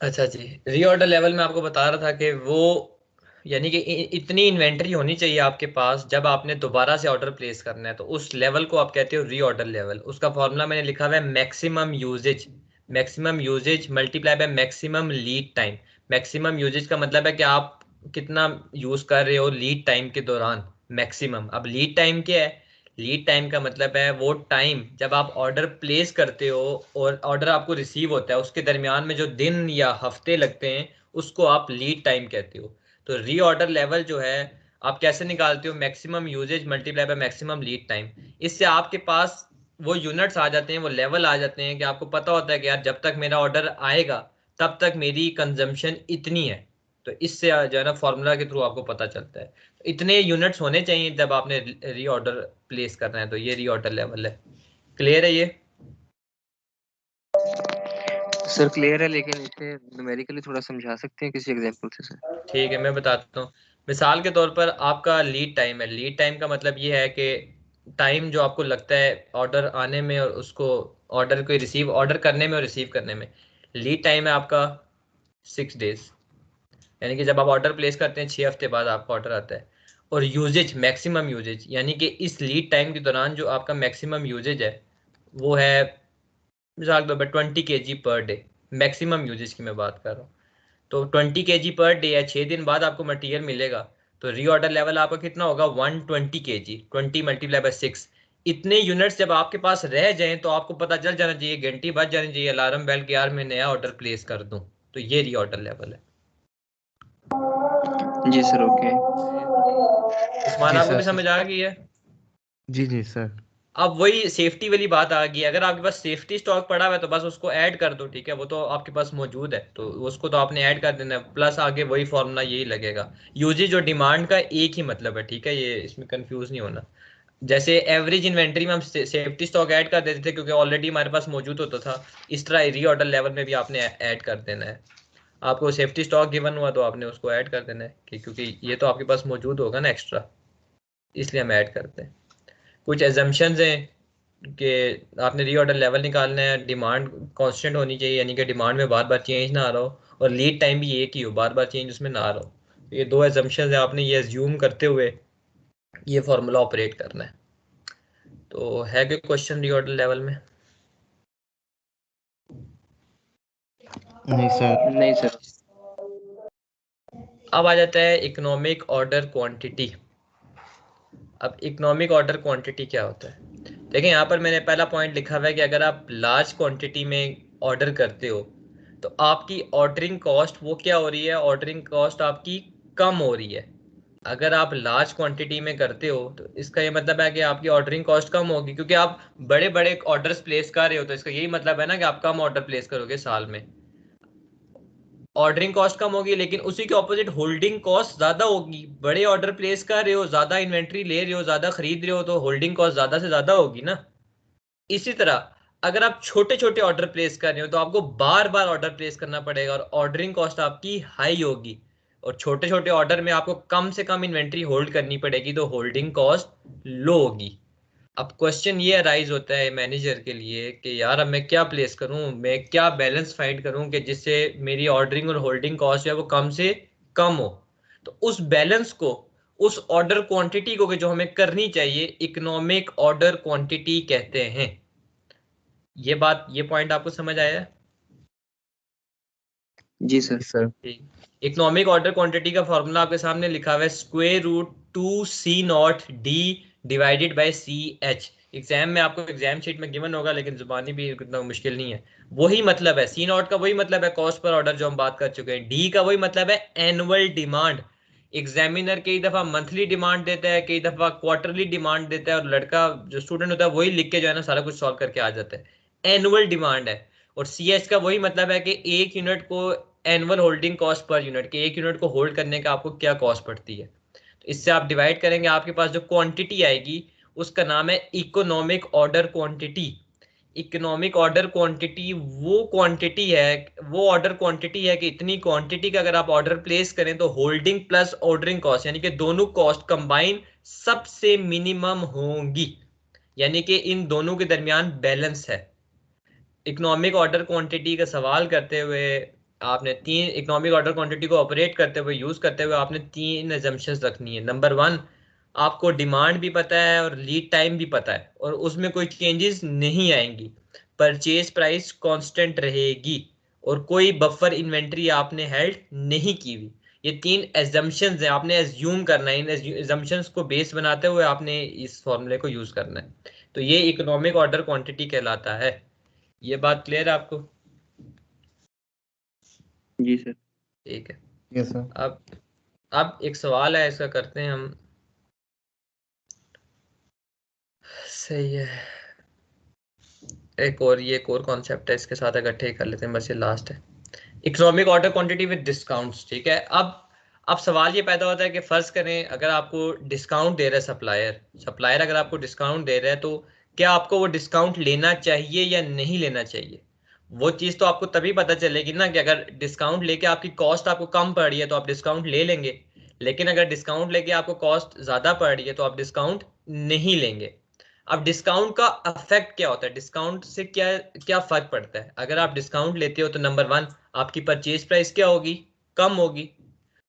अच्छा जी, रीऑर्डर लेवल में आपको बता रहा था कि वो यानी कि इतनी इन्वेंट्री होनी चाहिए आपके पास जब आपने दोबारा से ऑर्डर प्लेस करना है, तो उस लेवल को आप कहते हो रीऑर्डर लेवल। उसका फॉर्मूला मैंने लिखा हुआ है maximum usage, maximum usage multiply by maximum lead time. Maximum usage का मतलब है कि आप कितना यूज कर रहे हो लीड टाइम के दौरान, मैक्सिमम। अब लीड टाइम क्या है? लीड टाइम का मतलब है वो टाइम जब आप ऑर्डर प्लेस करते हो और ऑर्डर आपको रिसीव होता है, उसके दरमियान में जो दिन या हफ्ते लगते हैं उसको आप लीड टाइम कहते हो। तो रीऑर्डर लेवल जो है आप कैसे निकालते हो? Maximum usage multiply by maximum lead time. इससे आपके पास वो यूनिट्स आ जाते हैं, वो लेवल आ जाते हैं कि आपको पता होता है कि यार जब तक मेरा ऑर्डर आएगा तब तक मेरी कंजम्पशन इतनी है। तो इससे जो है ना फॉर्मूला के थ्रू आपको पता चलता है इतने यूनिट्स होने चाहिए जब आपने रीऑर्डर प्लेस करना है। तो ये रीऑर्डर लेवल है। क्लियर है ये? सर क्लियर है, लेकिन इसे न्यूमेरिकली थोड़ा समझा सकते हैं किसी एग्जांपल से सर? ठीक है मैं बताता हूँ। मिसाल के तौर पर आपका लीड टाइम है। लीड टाइम का मतलब ये है कि टाइम जो आपको लगता है ऑर्डर आने में और उसको ऑर्डर को रिसीव, ऑर्डर करने में और रिसीव करने में, लीड टाइम है आपका 6 डेज। यानी कि जब आप ऑर्डर प्लेस करते हैं 6 हफ्ते बाद आपका ऑर्डर आता है। और यूजेज, मैक्सिमम यूजेज, यानी कि इस लीड टाइम के दौरान जो आपका मैक्सिमम यूजेज है वो है मिसाल के तौर पर 20 kg per day. Maximum usages की मैं बात कर रहा हूँ। तो 20 kg पर डे है, 6 दिन बाद आपको मटेरियल मिलेगा। तो रीऑर्डर लेवल आपका कितना होगा? 120 kg, 20 मल्टीप्लाई बाय 6, इतने यूनिट्स जब आपके पास रह जाएं तो आपको पता चल जाना चाहिए, घंटी बज जानी चाहिए अलार्म बेल कि यार मैं नया ऑर्डर प्लेस कर दूं। तो ये रीऑर्डर लेवल है। जी सर, ओके। उस्मान, जी आपको सर। भी समझ आ गई है? जी जी सर। अब वही सेफ्टी वाली बात आ गई। अगर आपके पास सेफ्टी स्टॉक पड़ा हुआ है तो बस उसको ऐड कर दो, ठीक है, वो तो आपके पास मौजूद है, तो उसको तो आपने ऐड कर देना है, प्लस आगे वही फॉर्मूला यही लगेगा। यूजेज और डिमांड का एक ही मतलब है, ठीक है, ये इसमें कंफ्यूज नहीं होना। जैसे एवरेज इन्वेंट्री में हम सेफ्टी स्टॉक ऐड कर देते थे क्योंकि ऑलरेडी हमारे पास मौजूद होता था, इस तरह रीऑर्डर लेवल में भी आपने ऐड कर देना है। आपको सेफ्टी स्टॉक गिवन हुआ तो आपने उसको ऐड कर देना है क्योंकि ये तो आपके पास मौजूद होगा ना एक्स्ट्रा, इसलिए हम ऐड करते हैं। कुछ एजम्पशंस हैं कि आपने रीऑर्डर लेवल निकालना है, डिमांड कांस्टेंट होनी चाहिए, यानी कि डिमांड में बार बार चेंज ना आ रहा हो, और लीड टाइम भी एक ही हो, बार बार चेंज उसमें ना आ रहा हो। तो ये दो एजम्पशंस है, आपने ये एज्यूम करते हुए ये फार्मूला ऑपरेट करना है। तो है कोई क्वेश्चन रीऑर्डर लेवल में? नहीं सर। नहीं सर। अब आ जाता है इकोनॉमिक ऑर्डर क्वांटिटी। अब इकोनॉमिक ऑर्डर क्वांटिटी क्या होता है? देखिए यहाँ पर मैंने पहला पॉइंट लिखा हुआ है कि अगर आप लार्ज क्वांटिटी में ऑर्डर करते हो तो आपकी ऑर्डरिंग कॉस्ट वो क्या हो रही है, ऑर्डरिंग कॉस्ट आपकी कम हो रही है। अगर आप लार्ज क्वांटिटी में करते हो तो इसका ये मतलब है कि आपकी ऑर्डरिंग कॉस्ट कम होगी, क्योंकि आप बड़े बड़े ऑर्डर्स प्लेस कर रहे हो, तो इसका यही मतलब है ना कि आप कम ऑर्डर प्लेस करोगे साल में, ऑर्डरिंग कॉस्ट कम होगी। लेकिन उसी के ऑपोजिट होल्डिंग कॉस्ट ज्यादा होगी। बड़े ऑर्डर प्लेस कर रहे हो, ज्यादा इन्वेंट्री ले रहे हो, ज्यादा खरीद रहे हो, तो होल्डिंग कॉस्ट ज्यादा से ज्यादा होगी ना। इसी तरह अगर आप छोटे छोटे ऑर्डर प्लेस कर रहे हो तो आपको बार बार ऑर्डर प्लेस करना पड़ेगा और ऑर्डरिंग कॉस्ट आपकी हाई होगी। और छोटे छोटे ऑर्डर में आपको कम से कम इन्वेंट्री होल्ड करनी पड़ेगी, तो होल्डिंग कॉस्ट लो होगी। अब क्वेश्चन ये अराइज होता है मैनेजर के लिए कि यार अब मैं क्या प्लेस करूं, मैं क्या बैलेंस फाइंड करूं कि जिससे मेरी ऑर्डरिंग और होल्डिंग कॉस्ट है वो कम से कम हो। तो उस बैलेंस को, उस ऑर्डर क्वांटिटी को कि जो हमें करनी चाहिए, इकोनॉमिक ऑर्डर क्वांटिटी कहते हैं। ये बात, ये पॉइंट आपको समझ आया? जी sir. Sir. Economic order quantity का फॉर्मूला आपके सामने लिखा हुआ है, square root 2C0D divided by CH। Exam में आपको एग्जाम शीट में गिवन होगा, लेकिन जुबानी भी इतना मुश्किल नहीं है। वही मतलब है, C0 का वही मतलब है कॉस्ट पर ऑर्डर जो हम बात कर चुके हैं, डी का वही मतलब है एनुअल डिमांड। एग्जामिनर कई दफा मंथली डिमांड देता है, कई दफा क्वार्टरली डिमांड देता है, और लड़का जो स्टूडेंट होता है वही लिख के जो है ना सारा कुछ सॉल्व करके आ जाता है। एनुअल डिमांड है। और CH का वही मतलब है कि एक यूनिट को annual holding cost per unit, के एक यूनिट को होल्ड करने का आपको क्या कॉस्ट पड़ती है। तो इससे आप डिवाइड करेंगे, आपके पास जो क्वांटिटी आएगी उसका नाम है economic order quantity. Economic order quantity वो क्वांटिटी है, वो ऑर्डर क्वांटिटी है कि इतनी क्वांटिटी का अगर आप ऑर्डर प्लेस करें तो होल्डिंग प्लस ऑर्डरिंग कॉस्ट, यानी कि दोनों कॉस्ट कंबाइन सबसे मिनिमम होंगी, यानी कि इन दोनों के दरमियान बैलेंस है। इकोनॉमिक ऑर्डर क्वांटिटी का सवाल करते हुए आपने तीन, इकोनॉमिक ऑर्डर क्वांटिटी को ऑपरेट करते हुए, यूज करते हुए आपने तीन एजम्पशंस रखनी है। नंबर वन, आपको डिमांड भी पता है और लीड टाइम भी पता है और उसमें कोई चेंजेस नहीं आएंगी। परचेज प्राइस कांस्टेंट रहेगी और कोई बफर इन्वेंट्री आपने हेल्ड नहीं की हुई। ये तीन एजम्पशंस हैं, आपने एज्यूम करना है। इन एजम्पशंस को बेस बनाते हुए आपने इस फॉर्मूले को यूज करना है। तो ये इकोनॉमिक ऑर्डर क्वांटिटी कहलाता है। ये बात क्लियर है आपको? जी सर। ठीक है। Yes sir. अब एक सवाल है, इसका करते हैं हम। सही है। एक और, ये एक और कॉन्सेप्ट है, इसके साथ इकट्ठे ही कर लेते हैं, बस ये लास्ट है। Economic order quantity with discounts, ठीक है। अब सवाल ये पैदा होता है कि फर्ज करें अगर आपको डिस्काउंट दे रहा है सप्लायर, सप्लायर अगर आपको डिस्काउंट दे रहा है तो क्या आपको वो डिस्काउंट लेना चाहिए या नहीं लेना चाहिए? वो चीज़ तो आपको तभी पता चलेगी ना कि अगर डिस्काउंट लेके आपकी कॉस्ट आपको कम पड़ रही है तो आप डिस्काउंट ले लेंगे, लेकिन अगर डिस्काउंट लेके आपको कॉस्ट ज़्यादा पड़ रही है तो आप डिस्काउंट नहीं लेंगे। अब डिस्काउंट का इफेक्ट क्या होता है, डिस्काउंट से क्या क्या फर्क पड़ता है? अगर आप डिस्काउंट लेते हो तो नंबर वन, आपकी परचेज प्राइस क्या होगी, कम होगी।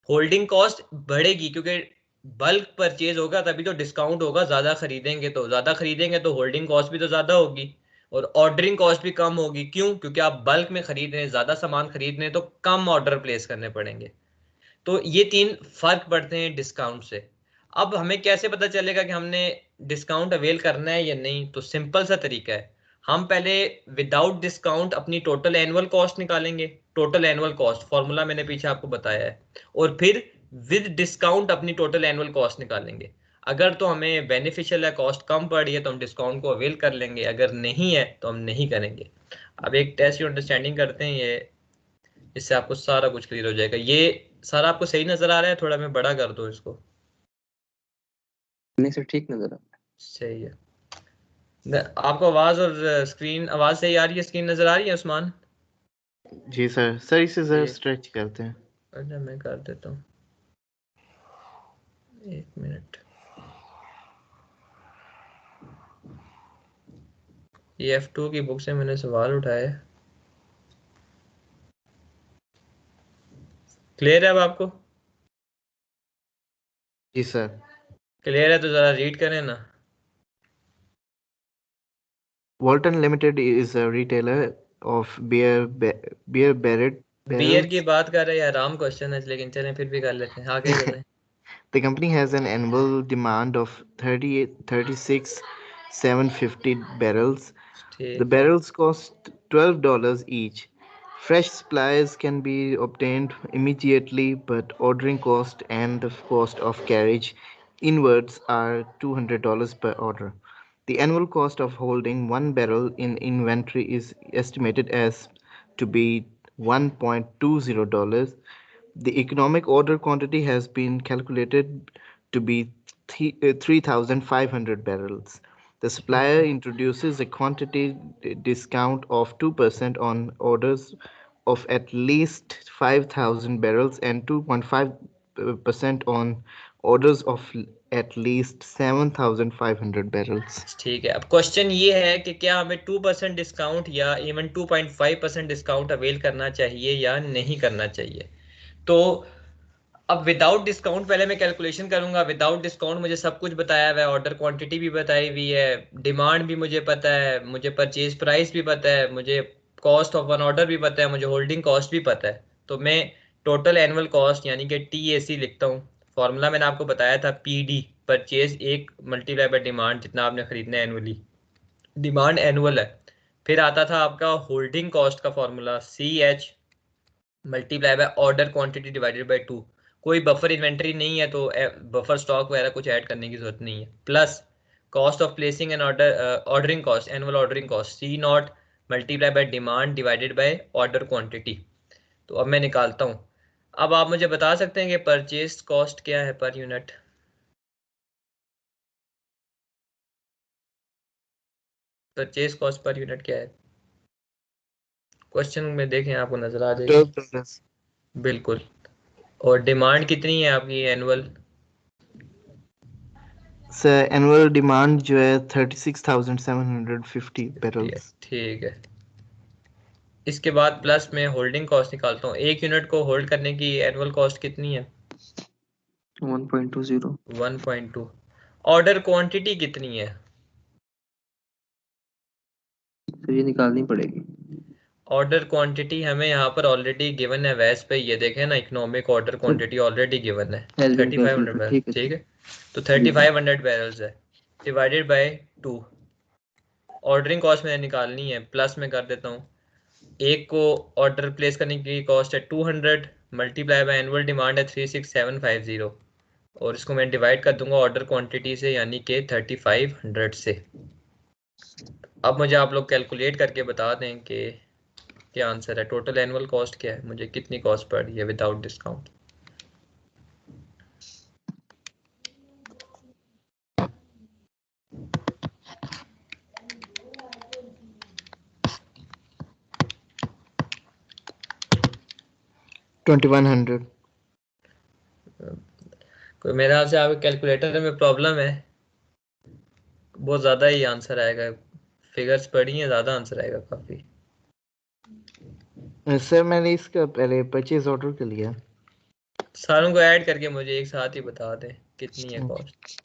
होल्डिंग कॉस्ट बढ़ेगी क्योंकि बल्क परचेज होगा तभी तो डिस्काउंट होगा, ज्यादा खरीदेंगे तो, ज्यादा खरीदेंगे तो होल्डिंग कॉस्ट भी तो ज्यादा होगी। और ऑर्डरिंग कॉस्ट भी कम होगी, क्यों? क्योंकि आप बल्क में खरीद रहे हैं, ज्यादा सामान खरीद रहे हैं, तो कम ऑर्डर प्लेस करने पड़ेंगे। तो ये तीन फर्क पड़ते हैं डिस्काउंट से। अब हमें कैसे पता चलेगा कि हमने डिस्काउंट अवेल करना है या नहीं? तो सिंपल सा तरीका है, हम पहले विदाउट डिस्काउंट अपनी टोटल एनुअल कॉस्ट निकालेंगे। टोटल एनुअल कॉस्ट फॉर्मूला मैंने पीछे आपको बताया है। और फिर विद डिस्काउंट अपनी टोटल एनुअल कॉस्ट निकालेंगे। अगर तो हमें बेनिफिशियल है, कॉस्ट कम पड़ रही है, तो हम डिस्काउंट को अवेल कर लेंगे। अगर नहीं है तो हम नहीं करेंगे। अब एक टेस्ट अंडरस्टैंडिंग करते हैं ये, इससे आपको सारा कुछ क्लियर हो जाएगा। ये सारा आपको सही नजर आ रहा है? थोड़ा मैं बड़ा कर दूं इसको। नहीं सर, ठीक नजर आ रहा सही है। आपको आवाज और स्क्रीन, आवाज सही आ रही है, स्क्रीन नजर आ रही है उस्मान? जी सर, सर इसे जरा ये स्ट्रेच करते हैं। अच्छा मैं कर देता हूँ, एक मिनट। ये F2 की बुक से मैंने सवाल उठाए। क्लियर है अब आपको? जी सर। क्लियर है तो जरा रीड करें ना। Walton Limited is a retailer of beer beer की barrels. बात कर रहे हैं, आराम क्वेश्चन है, लेकिन चलें फिर भी कर लेते हैं, आगे चलें। The company has an annual demand of 36,750 barrels. The ठीक है। barrels cost $12 each. Fresh supplies can be obtained immediately, but ordering cost and the cost of carriage inwards are $200 per order. The annual cost of holding one barrel in inventory is estimated as to be $1.20. The economic order quantity has been calculated to be 3,500 barrels. The ठीक supplier है। introduces a quantity discount of 2% on orders of at least 5,000 barrels and 2.5% on orders of at least 7,500 barrels. ठीक है, अब question ये है कि क्या हमें 2% डिस्काउंट या इवन 2.5% डिस्काउंट अवेल करना चाहिए या नहीं करना चाहिए? तो अब विदाउट डिस्काउंट पहले मैं कैलकुलेशन करूंगा। विदाउट डिस्काउंट मुझे सब कुछ बताया हुआ है, ऑर्डर क्वांटिटी भी बताई हुई है, डिमांड भी मुझे पता है, मुझे परचेज प्राइस भी पता है, मुझे कॉस्ट ऑफ वन ऑर्डर भी पता है, मुझे होल्डिंग कॉस्ट भी पता है। तो मैं टोटल एनुअल कॉस्ट यानी कि TAC लिखता हूँ। फॉर्मूला मैंने आपको बताया था, PD परचेज एक मल्टीप्लाई बाय डिमांड, जितना आपने खरीदना है एनुअली। डिमांड एनुअल है। फिर आता था आपका होल्डिंग कॉस्ट का formula, CH multiply by order quantity divided by 2। कोई बफर इन्वेंटरी नहीं है तो बफर स्टॉक वगैरह कुछ ऐड करने की जरूरत नहीं है। Plus cost of placing and ordering cost, annual ordering cost, C0 multiply by demand divided by order quantity. तो अब मैं निकालता हूँ। अब आप मुझे बता सकते हैं कि परचेज कॉस्ट क्या है per unit? Purchase cost per unit क्या है? क्वेश्चन में देखें, आपको नजर आ जाएगी। $12. बिल्कुल। और डिमांड कितनी है आपकी एनुअल? सर एनुअल डिमांड जो है 36,750 barrels. ठीक है। इसके बाद प्लस में होल्डिंग कॉस्ट निकालता हूँ। एक यूनिट को होल्ड करने की एनुअल कॉस्ट कितनी है? है 1.20। 1.2। ऑर्डर क्वांटिटी कितनी है? तो ये निकालनी पड़ेगी। ऑर्डर क्वांटिटी हमें यहाँ पर ऑलरेडी गिवन है वैस पे, ये देखें ना, economic order sir quantity already given है, हैज बीन 3500 कैलकुलेटेड, बैरल। ठीक है ठीक सर। है, तो जी सर। 3500 बैरल्स है, डिवाइडेड बाय 2। ऑर्डरिंग कॉस्ट मैंने निकालनी है, प्लस में कर देता हूँ। एक को ऑर्डर प्लेस करने की कॉस्ट है 200, मल्टीप्लाई बाय एनुअल डिमांड है 36750, और इसको मैं डिवाइड कर दूंगा ऑर्डर क्वांटिटी से, यानी कि 3500 से। अब मुझे आप लोग कैलकुलेट करके बता दें कि क्या आंसर है, टोटल एनुअल कॉस्ट क्या है, मुझे कितनी कॉस्ट पड़ रही है विदाउट डिस्काउंट? $2,100. कोई मेरे ख्याल से आपके कैलकुलेटर में प्रॉब्लम है, बहुत ज़्यादा ही आंसर आएगा। फिगर्स पड़ी हैं, ज़्यादा आंसर आएगा काफ़ी। सर मैंने इसका पहले परचेज ऑर्डर कर लिया। सारों को ऐड करके मुझे एक साथ ही बता दें कितनी है कॉस्ट।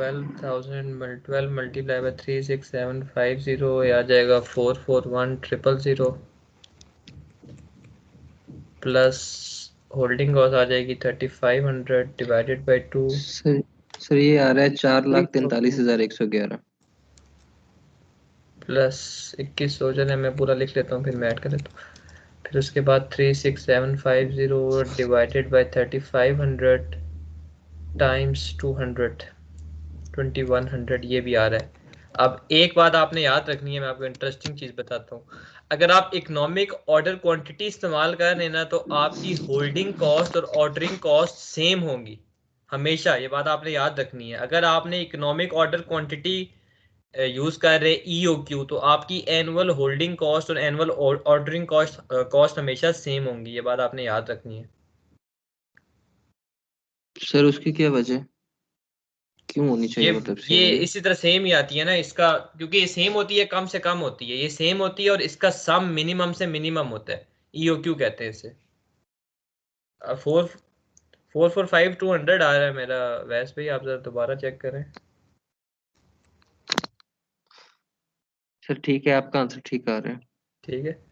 12 मल्टीप्लाई बाय 36750 ये आ जाएगा 441000 प्लस होल्डिंग कॉस्ट आ जाएगी 3500 डिवाइडेड बाय 2 सर ये आ रहा है 4,43,111 प्लस 2100। चले मैं पूरा लिख लेता हूँ फिर मैं ऐड कर लेता हूँ। फिर उसके बाद 36750 डिवाइडेड बाय 3500 टाइम्स 200 2100 ये भी आ रहा है। अब एक बात आपने याद रखनी है, मैं आपको इंटरेस्टिंग चीज बताता हूँ। अगर आप इकोनॉमिक ऑर्डर क्वांटिटी इस्तेमाल कर रहे हैं ना, तो आपकी होल्डिंग कॉस्ट और ऑर्डरिंग कॉस्ट सेम होंगी हमेशा। ये बात आपने याद रखनी है। अगर आपने इकोनॉमिक ऑर्डर क्वांटिटी यूज कर रहे EOQ, तो आपकी एनुअल होल्डिंग कॉस्ट और एनुअल ऑर्डरिंग कॉस्ट हमेशा सेम होंगी। ये बात आपने याद रखनी है। सर उसकी क्या वजह, क्यों होनी चाहिए, मतलब ये सेम ये? इसी तरह सेम ही आती है ना इसका, क्योंकि ये सेम होती है कम से कम होती है, ये सेम होती है और इसका सम मिनिमम से मिनिमम होता है। EOQ कहते हैं इसे। 445200 आ रहा है मेरा। वैसे भाई आप जरा दोबारा चेक करें। सर ठीक है, आपका आंसर ठीक आ रहा है। ठीक है,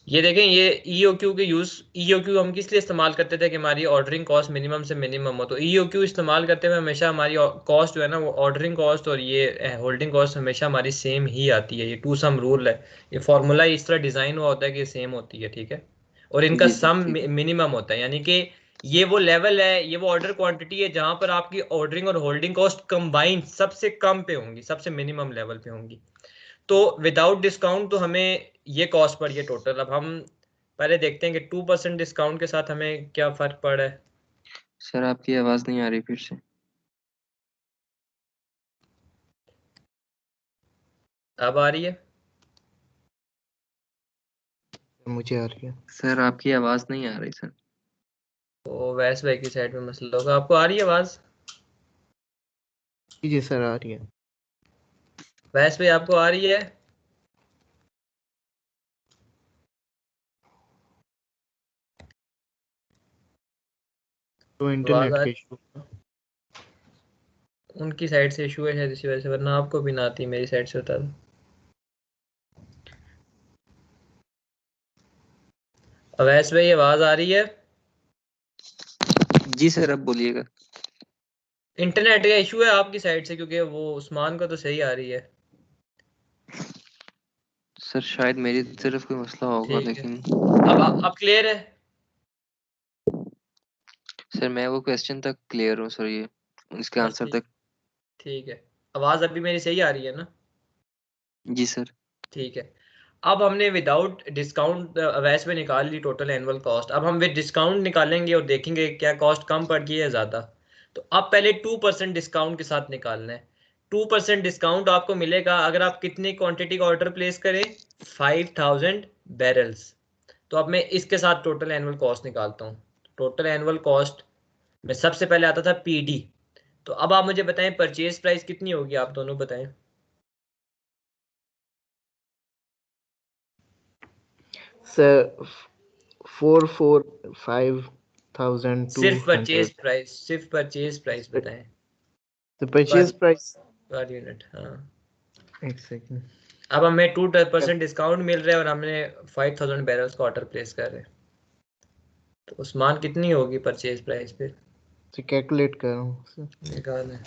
ये देखें, ये EOQ हम किस लिए इस्तेमाल करते थे कि हमारी ऑर्डरिंग कॉस्ट मिनिमम से मिनिमम हो। तो EOQ इस्तेमाल करते हुए हमेशा हमारी कॉस्ट जो है ना, वो ऑर्डरिंग कॉस्ट और ये होल्डिंग कॉस्ट हमेशा हमारी सेम ही आती है। ये टू सम रूल है, ये फॉर्मूला इस तरह डिजाइन हुआ होता है कि सेम होती है। ठीक है, और इनका जी सर सम ठीक है। मिनिमम होता है, यानी कि ये वो लेवल है, ये वो ऑर्डर क्वांटिटी है जहां पर आपकी ऑर्डरिंग और होल्डिंग कॉस्ट कंबाइंड सबसे कम पे होंगी, सबसे मिनिमम लेवल पे होंगी। तो विदाउट डिस्काउंट तो हमें ये कॉस्ट पड़ी है टोटल। अब हम पहले देखते हैं कि 2% डिस्काउंट के साथ हमें क्या फर्क पड़ा है। सर आपकी आवाज नहीं आ रही फिर से। अब आ रही है? मुझे आ रही है। सर आपकी आवाज नहीं आ रही सर। तो वैस भाई की साइड में मसला होगा। आपको आ रही है आवाज? जी सर आ रही है। वैस भाई आपको आ रही है? तो आवाज इंटरनेट आ के इशू। उनकी साइड से इशू है शायद, इसी वजह से, वरना आपको भी ना आती मेरी साइड से बता दो। अवैस भाई आवाज आ रही है? जी सर अब बोलिएगा। इंटरनेट का इशू है आपकी साइड से, क्योंकि वो उस्मान को तो सही आ रही है। सर शायद मेरी तरफ कोई मसला होगा, ठीक है, लेकिन अब क्लियर है? सर मैं वो क्वेश्चन तक क्लियर हूँ सर, ये इसके बस आंसर ठीक। तक। ठीक है, आवाज अभी मेरी सही आ रही है ना? जी सर। ठीक है, अब हमने विदाउट डिस्काउंट अवैस में निकाल ली टोटल एनुअल कॉस्ट। अब हम विद डिस्काउंट निकालेंगे और देखेंगे क्या कॉस्ट कम पड़ गई है ज़्यादा। तो अब पहले 2% डिस्काउंट के साथ निकालना है। 2% डिस्काउंट आपको मिलेगा अगर आप कितनी क्वांटिटी का ऑर्डर प्लेस करें, 5000 बैरल्स। तो अब मैं इसके साथ टोटल एनुअल कॉस्ट निकालता हूँ। टोटल एनुअल कॉस्ट में सबसे पहले आता था PD। तो अब आप मुझे बताएं परचेज प्राइस कितनी होगी, आप दोनों बताएं। सर 445,200। सिर्फ परचेज प्राइस बताएं तो परचेज पर प्राइस, पर यूनिट। हाँ, एक सेकंड। अब हमें 2% डिस्काउंट मिल रहा है और हमने 5000 बैरल्स का ऑर्डर प्लेस कर रहे हैं। तो उस्मान कितनी होगी परचेज प्राइस पे? तो कैलकुलेट कर रहा हूँ सर। निकाल है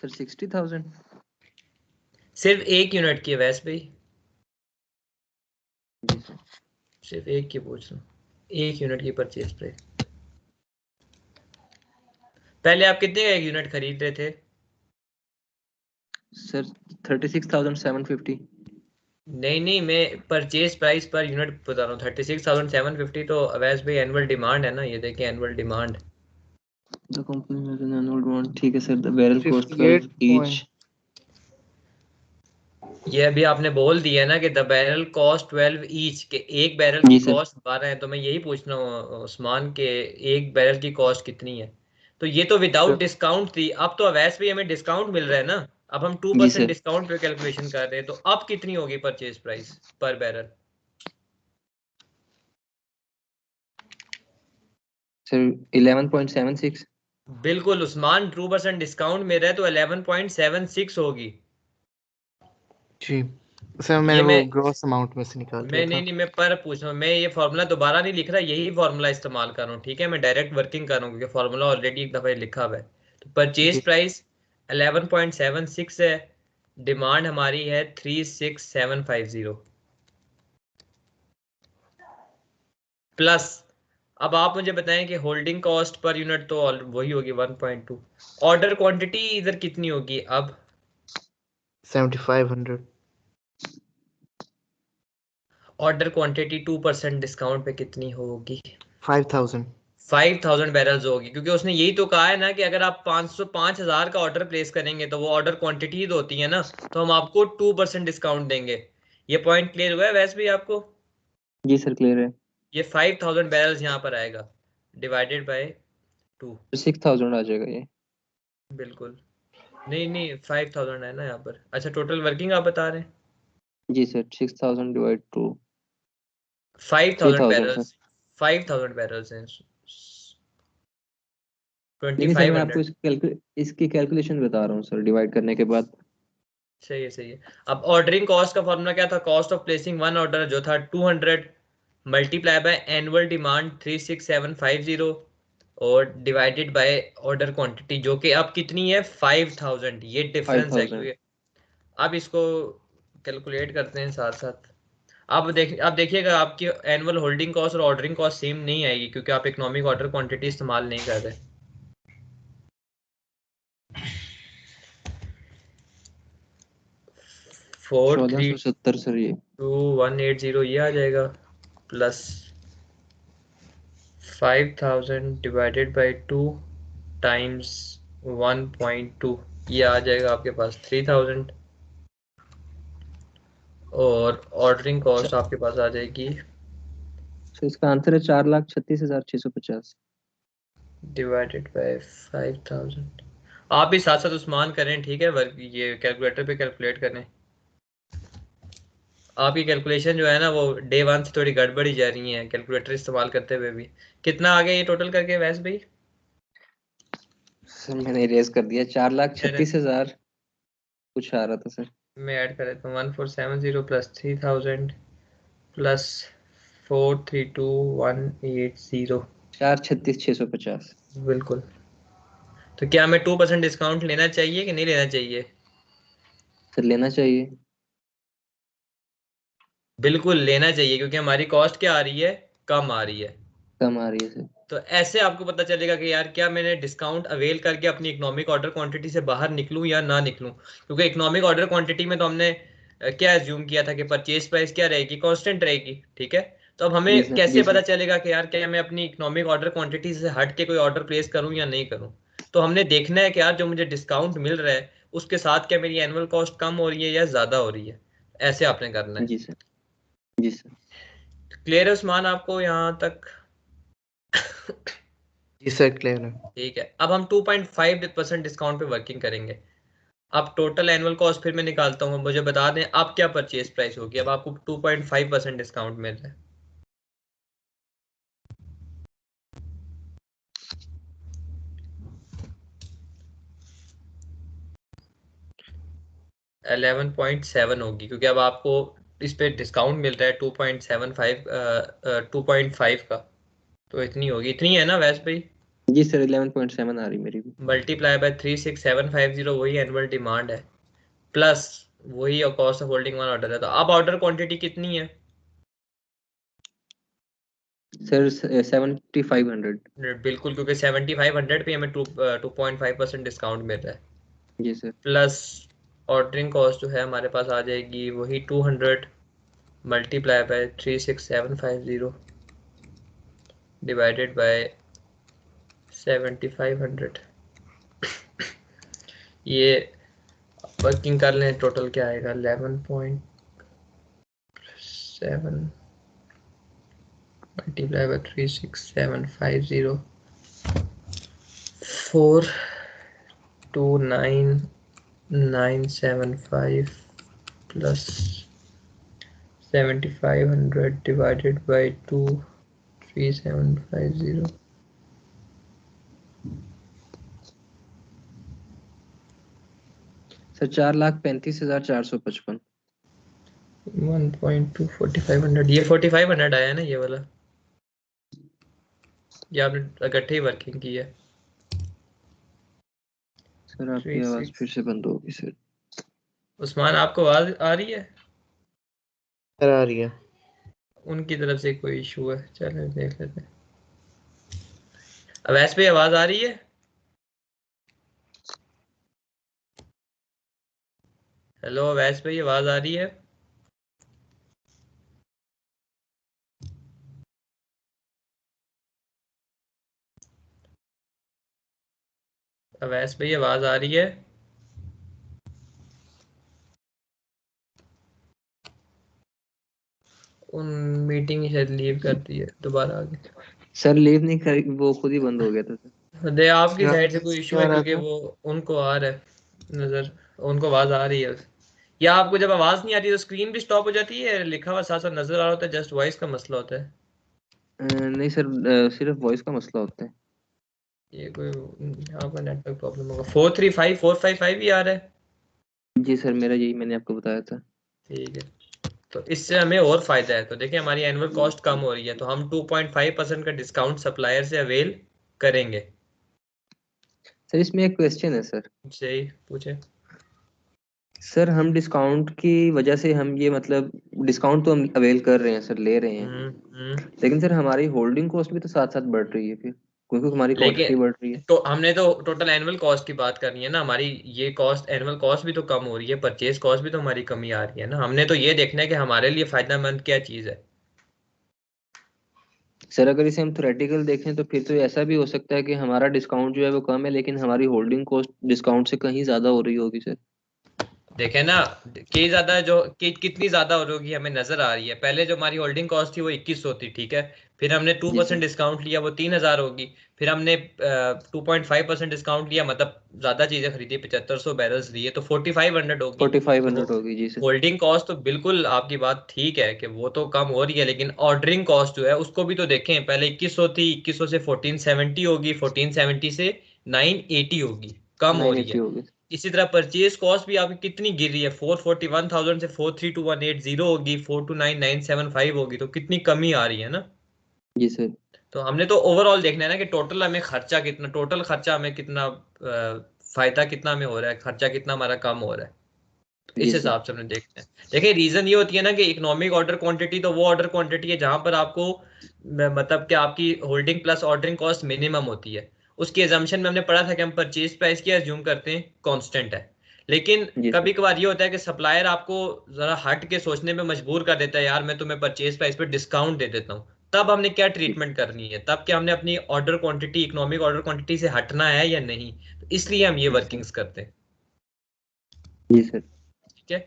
सर 60,000। सिर्फ एक यूनिट की है वैसे भाई, जी सर। सिर्फ एक की पूछ रहा हूँ, एक यूनिट की परचेज प्राइस। पहले आप कितने का एक यूनिट खरीद रहे थे? सर 36,750। नहीं नहीं, मैं परचेज प्राइस पर यूनिट बता रहा हूँ। 36,750 तो अवैस भाई एनुअल डिमांड है ना, ये देखिए annual demand. The company has an annual demand, ठीक है sir. The barrel cost 12 58 each. Point. ये अभी आपने बोल दिया ना कि द बैरल कॉस्ट 12 ईच, के एक बैरल की जी सर। कॉस्ट 12 है। तो मैं यही पूछ रहा हूँ उस्मान के एक बैरल की कॉस्ट कितनी है। तो ये तो विदाउट सर डिस्काउंट थी। अब तो वैसे भी हमें डिस्काउंट मिल रहा है ना। अब हम जी 2% सर। डिस्काउंट पे कैलकुलेशन कर रहे हैं। तो अब कितनी होगी परचेज प्राइस पर बैरल? सर 11.76। बिल्कुल उस्मान, 2% डिस्काउंट मेरा है तो 11.76 होगी। जी सर, ये मैंने वो मैं ग्रॉस अमाउंट में से निकाल लिया मैं था। नहीं नहीं मैं पर पूछ रहा हूँ, मैं ये फॉर्मूला दोबारा नहीं लिख रहा, यही फॉर्मूला इस्तेमाल कर रहा हूँ, ठीक है। मैं डायरेक्ट वर्किंग कर रहा हूँ क्योंकि फॉर्मूला ऑलरेडी एक दफा लिखा हुआ है। तो परचेज जी प्राइस 11.76 है, डिमांड हमारी है 36750 प्लस। अब आप मुझे बताएं कि होल्डिंग कॉस्ट पर यूनिट तो वही होगी 1.2। ऑर्डर क्वांटिटी इधर कितनी होगी अब? 7500। ऑर्डर क्वांटिटी 2% डिस्काउंट पे कितनी होगी? 5000। 5000 बैरल्स होगी, क्योंकि उसने यही तो कहा है ना कि अगर आप 5000 का ऑर्डर प्लेस करेंगे तो वो ऑर्डर क्वांटिटी ही तो होती है ना, तो हम आपको 2% डिस्काउंट देंगे। ये पॉइंट क्लियर हुआ है वैसे भी आपको? जी सर क्लियर है। ये 5000 बैरल्स यहाँ पर आएगा डिवाइडेड बाय 2। 6000 आ जाएगा ये। बिल्कुल। नहीं नहीं 5000 है ना यहाँ पर। अच्छा टोटल वर्किंग आप बता रहे हैं? जी sir 6000 divide to 5000 3000 sir. Barrels. 5000 barrels हैं। ट्वेंटी देखिए सर फाइव मैं आपको हंड्रेड इसकी कैलकुलेशन बता रहा हूँ सर, डिवाइड करने के बाद। सही है सही है। अब ऑर्डरिंग कॉस्ट का फॉर्मूला क्या था? Cost of placing one order जो था 200 मल्टीप्लाई बाय एनुअल डिमांड 36750 और डिवाइडेड बाय ऑर्डर क्वांटिटी जो कि अब कितनी है 5000। ये डिफरेंस है 5000। क्योंकि अब इसको कैलकुलेट करते हैं साथ साथ। आप देखिएगा आपकी एनुअल होल्डिंग कॉस्ट और ऑर्डरिंग कॉस्ट सेम नहीं आएगी क्योंकि आप इकोनॉमिक ऑर्डर क्वांटिटी इस्तेमाल नहीं कर रहे। 432 1470 सर ये। 180 ये आ जाएगा प्लस 5000 डिवाइडेड बाई 2 टाइम्स 1.2 ये आ जाएगा आपके पास 3000 और ऑर्डरिंग अच्छा, कॉस्ट आपके पास आ जाएगी तो इसका आंसर है 4,36,650। Divided by 5000। आप भी साथ साथ उस्मान करें, ठीक है, ये कैलकुलेटर पे कैलकुलेट करें। आपकी कैलकुलेशन जो है ना वो डे वन से थोड़ी गड़बड़ी जा रही है कैलकुलेटर इस्तेमाल करते हुए भी। कितना आ गया ये टोटल करके वैसे भाई? सर मैंने इरेज कर दिया, 4,36,000 कुछ आ रहा था सर। मैं ऐड कर देता हूँ 1470 प्लस 3000 प्लस 432180। 4,36,650। बिल्कुल। तो क्या हमें 2% डिस्काउंट लेना चाहिए कि नहीं लेना चाहिए? सर लेना चाहिए। बिल्कुल लेना चाहिए क्योंकि हमारी कॉस्ट क्या आ रही है? कम आ रही है। कम आ रही है सर। तो ऐसे आपको पता चलेगा कि यार क्या मैंने डिस्काउंट अवेल करके अपनी इकोनॉमिक ऑर्डर क्वांटिटी से बाहर निकलूं या ना निकलूं, क्योंकि इकोनॉमिक ऑर्डर क्वांटिटी में तो हमने क्या एज्यूम किया था कि परचेज प्राइस क्या रहेगी? कांस्टेंट रहेगी, ठीक है। तो अब जी हमें सर जी कैसे सर। पता चलेगा कि यार क्या मैं अपनी इकोनॉमिक ऑर्डर क्वांटिटी से हट के कोई ऑर्डर प्लेस करूं या नहीं करूं? तो हमने देखना है कि यार जो मुझे डिस्काउंट मिल रहा है उसके साथ क्या मेरी एनुअल कॉस्ट कम हो रही है या ज्यादा हो रही है। ऐसे आपने करना है। जी सर। जी सर। क्लियर है उस्मान आपको यहाँ तक? जी सर क्लियर है। ठीक है, अब हम 2.5% डिस्काउंट पे वर्किंग करेंगे। अब टोटल एनुअल कॉस्ट फिर मैं निकालता हूँ, मुझे बता दें अब क्या परचेज प्राइस होगी। अब आपको 2.5% डिस्काउंट मिल रहा है। 11.7 होगी क्योंकि अब आपको इस पे डिस्काउंट मिल रहा है 2.5 का। तो इतनी होगी, इतनी है ना वैसे भाई? जी सर 11.7 आ रही मेरी भी। मल्टीप्लाई बाय 36750 वही एनुअल डिमांड है प्लस वही cost of holding one order है। तो अब ऑर्डर क्वांटिटी कितनी है? सर 7,500। बिल्कुल, क्योंकि 7500 पे हमें 2.5% डिस्काउंट मिल रहा है जी सर। प्लस ऑर्डरिंग कॉस्ट जो है हमारे पास आ जाएगी वही 200 मल्टीप्लाई बाय 36750 डिवाइडेड बाय 7500। ये वर्किंग कर लें टोटल क्या आएगा 11.7 multiply by 36750 429975 plus 7500 divided by 2 3750 sir 4,35,455। 1.2 4500, ये 4500 आया है ना ये वाला, ये आपने इकट्ठे ही वर्किंग की है। सर आपकी आवाज 36। फिर से बंद होगी सर। उस्मान आपको आवाज आ रही है? आ रही है। उनकी तरफ से कोई इशू है, चलो देख लेते हैं। अवैस पे आवाज आ रही है? हेलो अवैस पे आवाज आ रही है? अवैस पे आवाज आ रही है? उन मीटिंग ही शायद लीव कर दी है, दोबारा आ गई। सर लीव नहीं करी, वो खुद ही बंद हो गया था सर। दे आपकी क्या साइड से कोई इशू क्या है, रहा क्योंकि था? वो उनको आ रहा है नजर, उनको आवाज आ रही है। या आपको जब आवाज नहीं आती तो स्क्रीन भी स्टॉप हो जाती है, लिखा हुआ साथ साथ नजर आ रहा होता है, जस्ट वॉइस का मसला होता है? नहीं सर, सिर्फ वॉइस का मसला होता है। ये कोई यहाँ पर नेटवर्क प्रॉब्लम होगा। 435 455 ही आ रहा है। जी सर, मेरा यही मैंने आपको बताया था। ठीक है, तो इससे हमें और फायदा है। तो देखिए हमारी एनुअल कॉस्ट कम हो रही है, तो हम 2.5% का डिस्काउंट सप्लायर से अवेल करेंगे। सर इसमें एक क्वेश्चन है सर। सही पूछे। सर हम डिस्काउंट की वजह से हम ये मतलब डिस्काउंट तो हम अवेल कर रहे हैं सर, ले रहे हैं। हम्म। लेकिन सर हमारी होल्डिंग कॉस्ट भी तो साथ साथ बढ़ रही है फिर, क्योंकि हमारी क्वांटिटी लेकिन बढ़ रही है। तो हमने तो टोटल एनुअल कॉस्ट की बात करनी है ना, हमारी ये कॉस्ट एनुअल कॉस्ट भी तो कम हो रही है, परचेज कॉस्ट भी तो हमारी कमी आ रही है ना। हमने तो ये देखना है कि हमारे लिए फायदेमंद क्या चीज़ है। सर अगर इसे हम थ्योरेटिकल देखें तो फिर तो ऐसा भी हो सकता है कि हमारा डिस्काउंट जो है वो कम है, लेकिन हमारी होल्डिंग कॉस्ट डिस्काउंट से कहीं ज्यादा हो रही होगी सर। देखे ना कि ज्यादा जो कि कितनी ज्यादा होगी हमें नजर आ रही है। पहले जो हमारी होल्डिंग कॉस्ट थी वो 2100 थी, ठीक है। फिर हमने टू जी परसेंट सर। डिस्काउंट लिया, वो 3000 होगी। फिर हमने 2.5% डिस्काउंट लिया, मतलब ज्यादा चीजें खरीदी, 7500 बैरल्स लिए, तो 4500 होगी। 4500 तो होगी जी सर। होल्डिंग कॉस्ट तो बिल्कुल आपकी बात ठीक है कि वो तो कम हो रही है, लेकिन ऑर्डरिंग कॉस्ट जो है उसको भी तो देखें। पहले 2100 थी, 2100 से 1470 होगी, 1470 से 980 होगी, कम हो रही 980 है। होगी। इसी तरह परचेज कॉस्ट भी आपकी कितनी गिर रही है, 441,000 से 432,180 होगी, 429,975 होगी, तो कितनी कमी आ रही है ना। जी सर। तो हमने तो ओवरऑल देखना है ना कि टोटल हमें खर्चा कितना, टोटल खर्चा हमें कितना फायदा कितना हमें हो रहा है, खर्चा कितना हमारा कम हो रहा है। तो इस जी सर। हिसाब से हमने देखना है। देखिए रीजन ये होती है ना कि इकोनॉमिक ऑर्डर क्वांटिटी तो वो ऑर्डर क्वांटिटी है जहां पर आपको मतलब कि आपकी holding plus ordering cost minimum होती है। उसकी एजम्पशन में हमने पढ़ा था कि हम परचेज प्राइस की एज्यूम करते हैं कांस्टेंट है। लेकिन जी सर। कभी कभार ये होता है कि सप्लायर आपको जरा हट के सोचने में मजबूर कर देता है, यार मैं तुम्हें परचेज प्राइस पे डिस्काउंट दे देता हूँ। तब हमने क्या जी ट्रीटमेंट करनी है, तब क्या हमने अपनी order quantity economic order quantity से हटना है या नहीं। तो इसलिए हम ये जी सर। वर्किंग्स करते हैं। जी सर। ठीक है,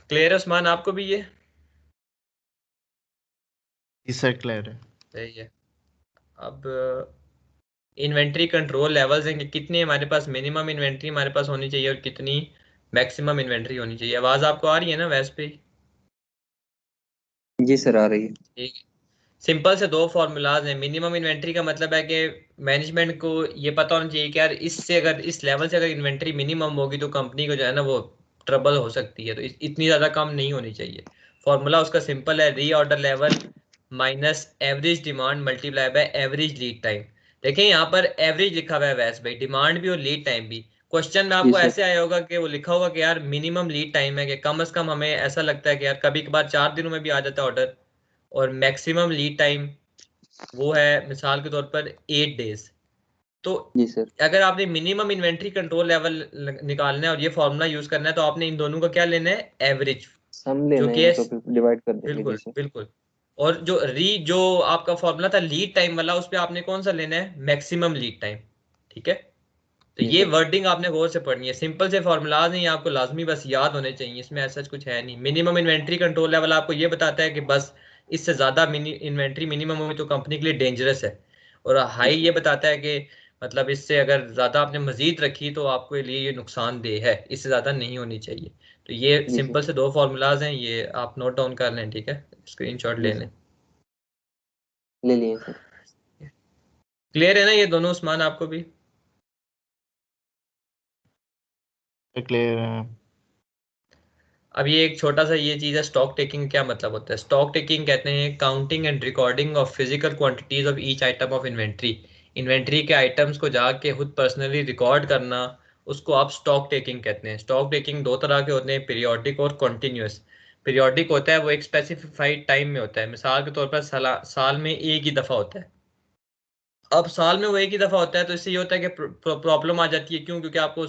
क्लियर है उस्मान आपको भी ये? जी सर क्लियर है। सही है। अब इन्वेंट्री कंट्रोल लेवल्स हैं कि कितनी हमारे पास मिनिमम इन्वेंट्री हमारे पास होनी चाहिए और कितनी मैक्सिमम इन्वेंट्री होनी चाहिए। आवाज आपको आ रही है ना वैसे पे? जी सर आ रही है। ठीक। सिंपल से दो फार्मूलाज हैं। मिनिमम इन्वेंट्री का मतलब है कि मैनेजमेंट को ये पता होना चाहिए कि यार इससे अगर इस लेवल से अगर इन्वेंट्री मिनिमम होगी तो कंपनी को जो है ना वो ट्रबल हो सकती है, तो इतनी ज़्यादा कम नहीं होनी चाहिए। फॉर्मूला उसका सिंपल है, री order level minus average demand multiply by average lead time. देखें यहाँ पर एवरेज लिखा हुआ है वैसे भाई, डिमांड भी और लीड टाइम भी। क्वेश्चन में जी आपको सर। ऐसे आया होगा कि वो लिखा होगा कि यार मिनिमम लीड टाइम है, कि कम से कम हमें ऐसा लगता है कि यार कभी कभार 4 दिनों में भी आ जाता है ऑर्डर, और मैक्सिमम लीड टाइम वो है मिसाल के तौर पर 8 डेज। तो जी सर। अगर आपने मिनिमम इन्वेंट्री कंट्रोल लेवल निकालना है और ये फॉर्मूला यूज करना है, तो आपने इन दोनों का क्या लेना है, एवरेज। सम जो लेना है कि है, इनको, फिर डिवाइड कर देंगे जी बिल्कुल सर। बिल्कुल। और जो आपका फॉर्मूला था लीड टाइम वाला, उस पे आपने कौन सा लेना है, मैक्सिमम लीड टाइम। ठीक है, तो जी ये सर। वर्डिंग आपने गौर से पढ़नी है। सिंपल से फॉर्मूलाज नहीं, आपको लाजमी बस याद होने चाहिए, इसमें ऐसा कुछ है नहीं। मिनिमम इन्वेंट्री कंट्रोल लेवल आपको ये बताता है कि बस इससे ज्यादा इन्वेंट्री मिनिमम होगी तो कंपनी के लिए डेंजरस है। और जी हाई सर। ये बताता है कि मतलब इससे अगर ज्यादा आपने मजीद रखी तो आपके लिए ये नुकसानदेह है, इससे ज्यादा नहीं होनी चाहिए। तो ये जी सर। सिंपल से दो फार्मूलाज हैं, ये आप नोट डाउन कर लें, ठीक है, स्क्रीनशॉट जी ले सर लें। ले लिए सर। क्लियर है ना ये दोनों उस्मान आपको भी? क्लियर है। अब ये एक छोटा सा ये चीज़ है, स्टॉक टेकिंग क्या मतलब होता है? स्टॉक टेकिंग कहते हैं counting and recording of physical quantities of each item of inventory. Inventory के आइटम्स को जाके खुद पर्सनली रिकॉर्ड करना, उसको आप स्टॉक टेकिंग कहते हैं। स्टॉक टेकिंग दो तरह के होते हैं, पीरियोडिक और कॉन्टिन्यूस। पीरियोडिक होता है वो एक स्पेसिफाइड टाइम में होता है, मिसाल के तौर पर साल में एक ही दफ़ा होता है। अब साल में वो एक ही दफ़ा होता है तो इससे ये होता है कि प्रॉब्लम आ जाती है। क्यों? क्योंकि आपको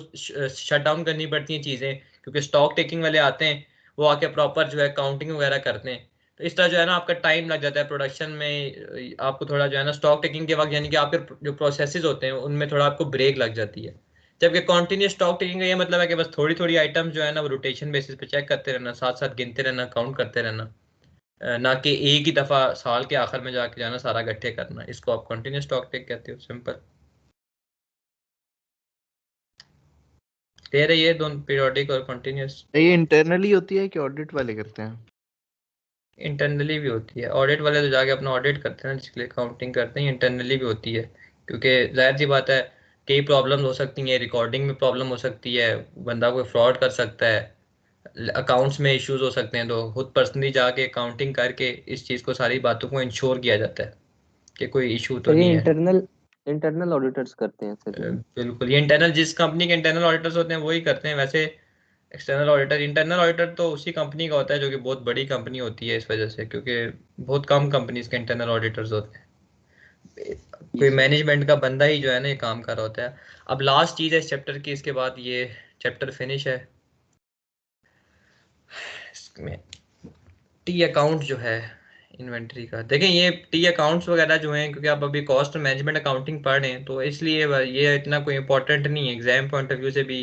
शट डाउन करनी पड़ती हैं चीज़ें, क्योंकि स्टॉक टेकिंग वाले आते हैं, वो आके प्रॉपर जो है काउंटिंग वगैरह करते हैं। तो इस तरह जो है ना आपका टाइम लग जाता है प्रोडक्शन में। आपको थोड़ा जो है ना स्टॉक टेकिंग के वक्त यानी कि आपके जो प्रोसेसेस होते हैं उनमें थोड़ा आपको ब्रेक लग जाती है। जबकि कॉन्टिन्यूस स्टॉक टेकिंग का ये मतलब है कि बस थोड़ी थोड़ी आइटम्स जो है ना वो रोटेशन बेसिस पे चेक करते रहना, साथ साथ गिनते रहना, काउंट करते रहना, ना कि एक ही दफ़ा साल के आखिर में जाके जाना सारा इकट्ठे करना। इसको आप कंटिन्यूस स्टॉक टेक कहते हो, सिंपल। क्लियर है ये दोनों, पीरियोडिक और कंटिन्यूस? ये इंटरनली होती है कि ऑडिट वाले करते हैं? इंटरनली भी होती है। ऑडिट वाले तो जाके अपना ऑडिट करते हैं, जिसके लिए काउंटिंग करते हैं। इंटरनली भी होती है, क्योंकि जाहिर सी बात है कई प्रॉब्लम्स हो सकती हैं, रिकॉर्डिंग में प्रॉब्लम हो सकती है, बंदा कोई फ्रॉड कर सकता है, अकाउंट्स में इश्यूज हो सकते हैं, तो खुद पर्सनली जाके काउंटिंग करके इस चीज़ को, सारी बातों को इंश्योर किया जाता है कि कोई इशू तो सर ये नहीं है। इंटरनल इंटरनल ऑडिटर्स करते हैं सर ये? बिल्कुल, ये इंटरनल, जिस कंपनी के इंटरनल ऑडिटर्स होते हैं वही करते हैं। वैसे इंटरनल ऑडिटर तो उसी कंपनी का होता है जो कि बहुत बड़ी कंपनी होती है, इस वजह से, क्योंकि बहुत कम कंपनीज के इंटरनल ऑडिटर्स होते हैं। जी कोई सर। मैनेजमेंट का बंदा ही जो है ना ये काम कर रहा होता है। अब लास्ट चीज़ है इस चैप्टर की, इसके बाद ये चैप्टर फिनिश है। इसमें टी अकाउंट जो है इन्वेंट्री का, देखें ये टी अकाउंट्स वगैरह जो हैं, क्योंकि आप अभी कॉस्ट मैनेजमेंट अकाउंटिंग पढ़ रहे हैं तो इसलिए ये इतना कोई इंपॉर्टेंट नहीं है। एग्जाम पॉइंट ऑफ व्यू से भी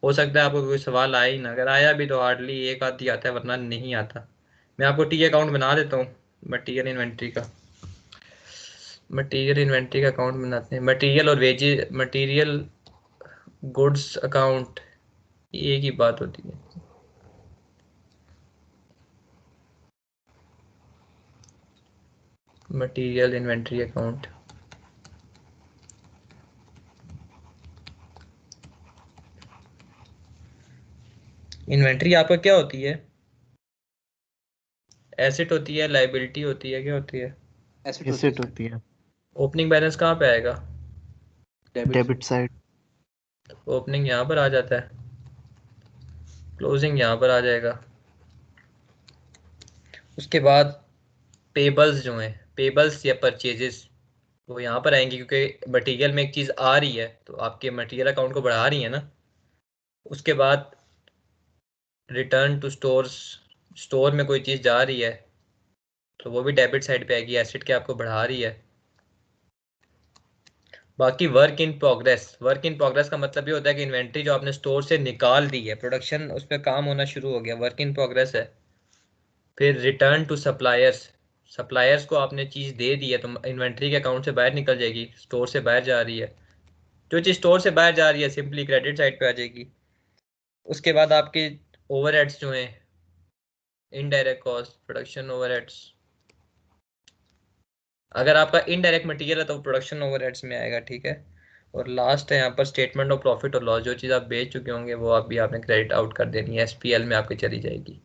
हो सकता है आपको कोई सवाल आए ही ना, अगर आया भी तो हार्डली एक आधी आता है, वरना नहीं आता। मैं आपको टी अकाउंट बना देता हूँ, मटीरियल इन्वेंट्री का। मटीरियल इन्वेंट्री का अकाउंट बनाते हैं। मटीरियल और वेजेस, मटीरियल गुड्स अकाउंट एक ही बात होती है। मटीरियल इन्वेंट्री अकाउंट, इन्वेंट्री आपका क्या होती है? एसेट होती है, लाइबिलिटी होती है, क्या होती है? एसेट होती है एसेट सर। होती है। ओपनिंग बैलेंस कहाँ पे आएगा? Debit debit side. Side. Opening यहाँ पर आ जाता है, क्लोजिंग यहाँ पर आ जाएगा। उसके बाद पेबल्स जो हैं, पेबल्स या परचेजेस, वो यहाँ पर आएंगे, क्योंकि मटेरियल में एक चीज़ आ रही है तो आपके मटेरियल अकाउंट को बढ़ा रही है ना। उसके बाद रिटर्न टू स्टोर्स, स्टोर में कोई चीज़ जा रही है तो वो भी डेबिट साइड पे आएगी, एसेट के आपको बढ़ा रही है। बाकी work in progress, work in progress का मतलब ये होता है कि इन्वेंट्री जो आपने स्टोर से निकाल दी है, प्रोडक्शन उस पर काम होना शुरू हो गया, वर्क इन प्रोग्रेस है। फिर रिटर्न टू सप्लायर्स, सप्लायर्स को आपने चीज़ दे दी है तो इन्वेंट्री के अकाउंट से बाहर निकल जाएगी, स्टोर से बाहर जा रही है। जो चीज़ स्टोर से बाहर जा रही है सिंपली क्रेडिट साइड पे आ जाएगी। उसके बाद आपके ओवरहेड्स जो हैं, इनडायरेक्ट कॉस्ट, प्रोडक्शन ओवरहेड्स, अगर आपका इनडायरेक्ट मटेरियल है तो प्रोडक्शन ओवरहेड्स में आएगा, ठीक है। और लास्ट है यहाँ पर स्टेटमेंट ऑफ प्रॉफिट और लॉस, जो चीज़ आप बेच चुके होंगे वो आप भी आपने क्रेडिट आउट कर देनी है, एसपीएल में आपकी चली जाएगी।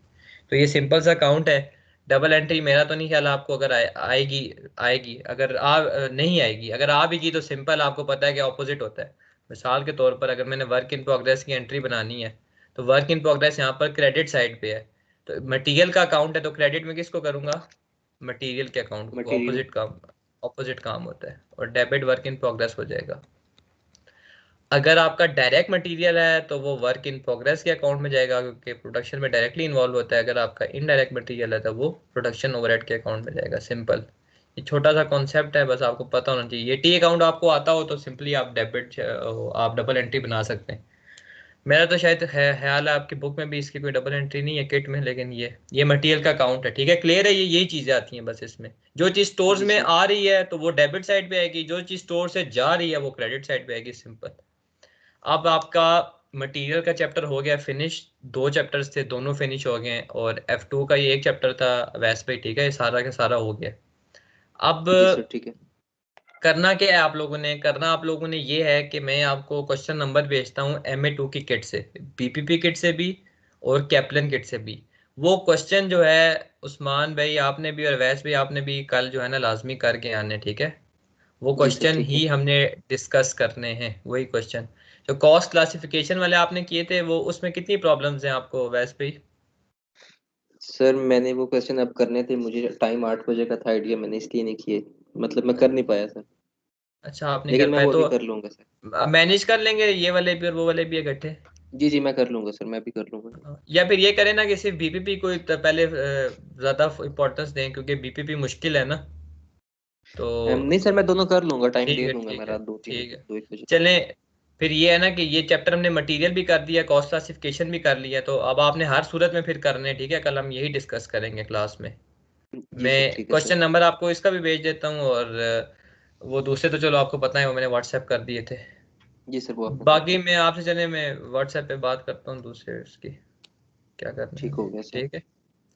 तो ये सिंपल सा अकाउंट है। डबल एंट्री मेरा तो नहीं ख्याल आपको अगर आएगी, आएगी अगर नहीं आएगी, अगर आ भी की तो सिंपल, आपको पता है कि ऑपोजिट होता है। मिसाल के तौर पर अगर मैंने वर्क इन प्रोग्रेस की एंट्री बनानी है तो वर्क इन प्रोग्रेस यहाँ पर क्रेडिट साइड पे है, तो मटेरियल का अकाउंट है तो क्रेडिट में किसको करूँगा? मटेरियल के अकाउंट को। मटेरियल। ऑपोजिट काम होता है, और डेबिट वर्क इन प्रोग्रेस हो जाएगा। अगर आपका डायरेक्ट मटेरियल है तो वो वर्क इन प्रोग्रेस के अकाउंट में जाएगा, क्योंकि प्रोडक्शन में डायरेक्टली इन्वॉल्व होता है। अगर आपका इनडायरेक्ट मटेरियल है तो वो प्रोडक्शन ओवरहेड के अकाउंट में जाएगा, सिंपल। ये छोटा सा कॉन्सेप्ट है, बस आपको पता होना चाहिए। ये टी अकाउंट आपको आता हो तो सिंपली आप डेबिट, आप डबल एंट्री बना सकते हैं। मेरा तो शायद है ख्याल है आपकी बुक में भी इसकी कोई डबल एंट्री नहीं है किट में, लेकिन ये मटेरियल का अकाउंट है, ठीक है। क्लियर है? ये यही चीजें आती हैं बस इसमें। जो चीज स्टोर्स जी में सर। आ रही है तो वो डेबिट साइड पे आएगी, जो चीज स्टोर से जा रही है वो क्रेडिट साइड पे आएगी, सिंपल। अब आपका मटेरियल का चैप्टर हो गया फिनिश। दो चैप्टर्स थे, दोनों फिनिश हो गए, और F2 का ये एक चैप्टर था वैसे पे, ठीक है। ये सारा का सारा हो गया। अब जी सर ठीक है। करना क्या है आप लोगों ने, करना आप लोगों ने ये है कि मैं आपको क्वेश्चन नंबर भेजता हूँ MA2 की किट से, BPP किट से भी और कैप्लन किट से भी। वो क्वेश्चन जो है उस्मान भाई आपने भी और वैस भी आपने भी कल जो है ना लाजमी करके आने, ठीक है। वो जी सर क्वेश्चन ठीक है। ही हमने डिस्कस करने हैं, वही क्वेश्चन जो कॉस्ट क्लासिफिकेशन वाले आपने किए थे। वो उसमें कितनी प्रॉब्लम्स हैं आपको वैस भाई? सर मैंने वो क्वेश्चन अब करने थे, मुझे टाइम 8 बजे का था आइडिया, मैंने इसलिए नहीं किए, मतलब मैं कर नहीं पाया सर। अच्छा आप नहीं कर लेकिन मैं पाए वो तो अभी कर लूंगा सर। मैनेज कर लेंगे ये वाले भी और वो वाले भी इकट्ठे। जी जी मैं कर लूंगा सर, मैं भी कर लूंगा। या फिर ये करें ना कि सिर्फ BPP को पहले ज्यादा इम्पोर्टेंस दें, क्योंकि BPP मुश्किल है ना। तो नहीं सर मैं दोनों कर लूंगा, टाइम ठीक दे है दूंगा मैं ठीक है रात 2-3 ठीक है। 2-1 बजे तक। चलें, फिर ये है ना कि ये चैप्टर हमने मटेरियल भी कर दिया, कॉस्ट क्लासिफिकेशन भी कर लिया, तो अब आपने हर सूरत में फिर करने हैं, ठीक है। कल हम यही डिस्कस करेंगे क्लास में। जी मैं सर ठीक है सर। क्वेश्चन नंबर आपको इसका भी भेज देता हूँ, और वो दूसरे तो चलो आपको पता है, वो मैंने व्हाट्सएप कर दिए थे। जी सर वो आपने कर बाकी दिया। मैं आपसे, चले मैं व्हाट्सएप पे बात करता हूँ दूसरे उसकी, क्या करना ठीक हो है, गया सर। ठीक है।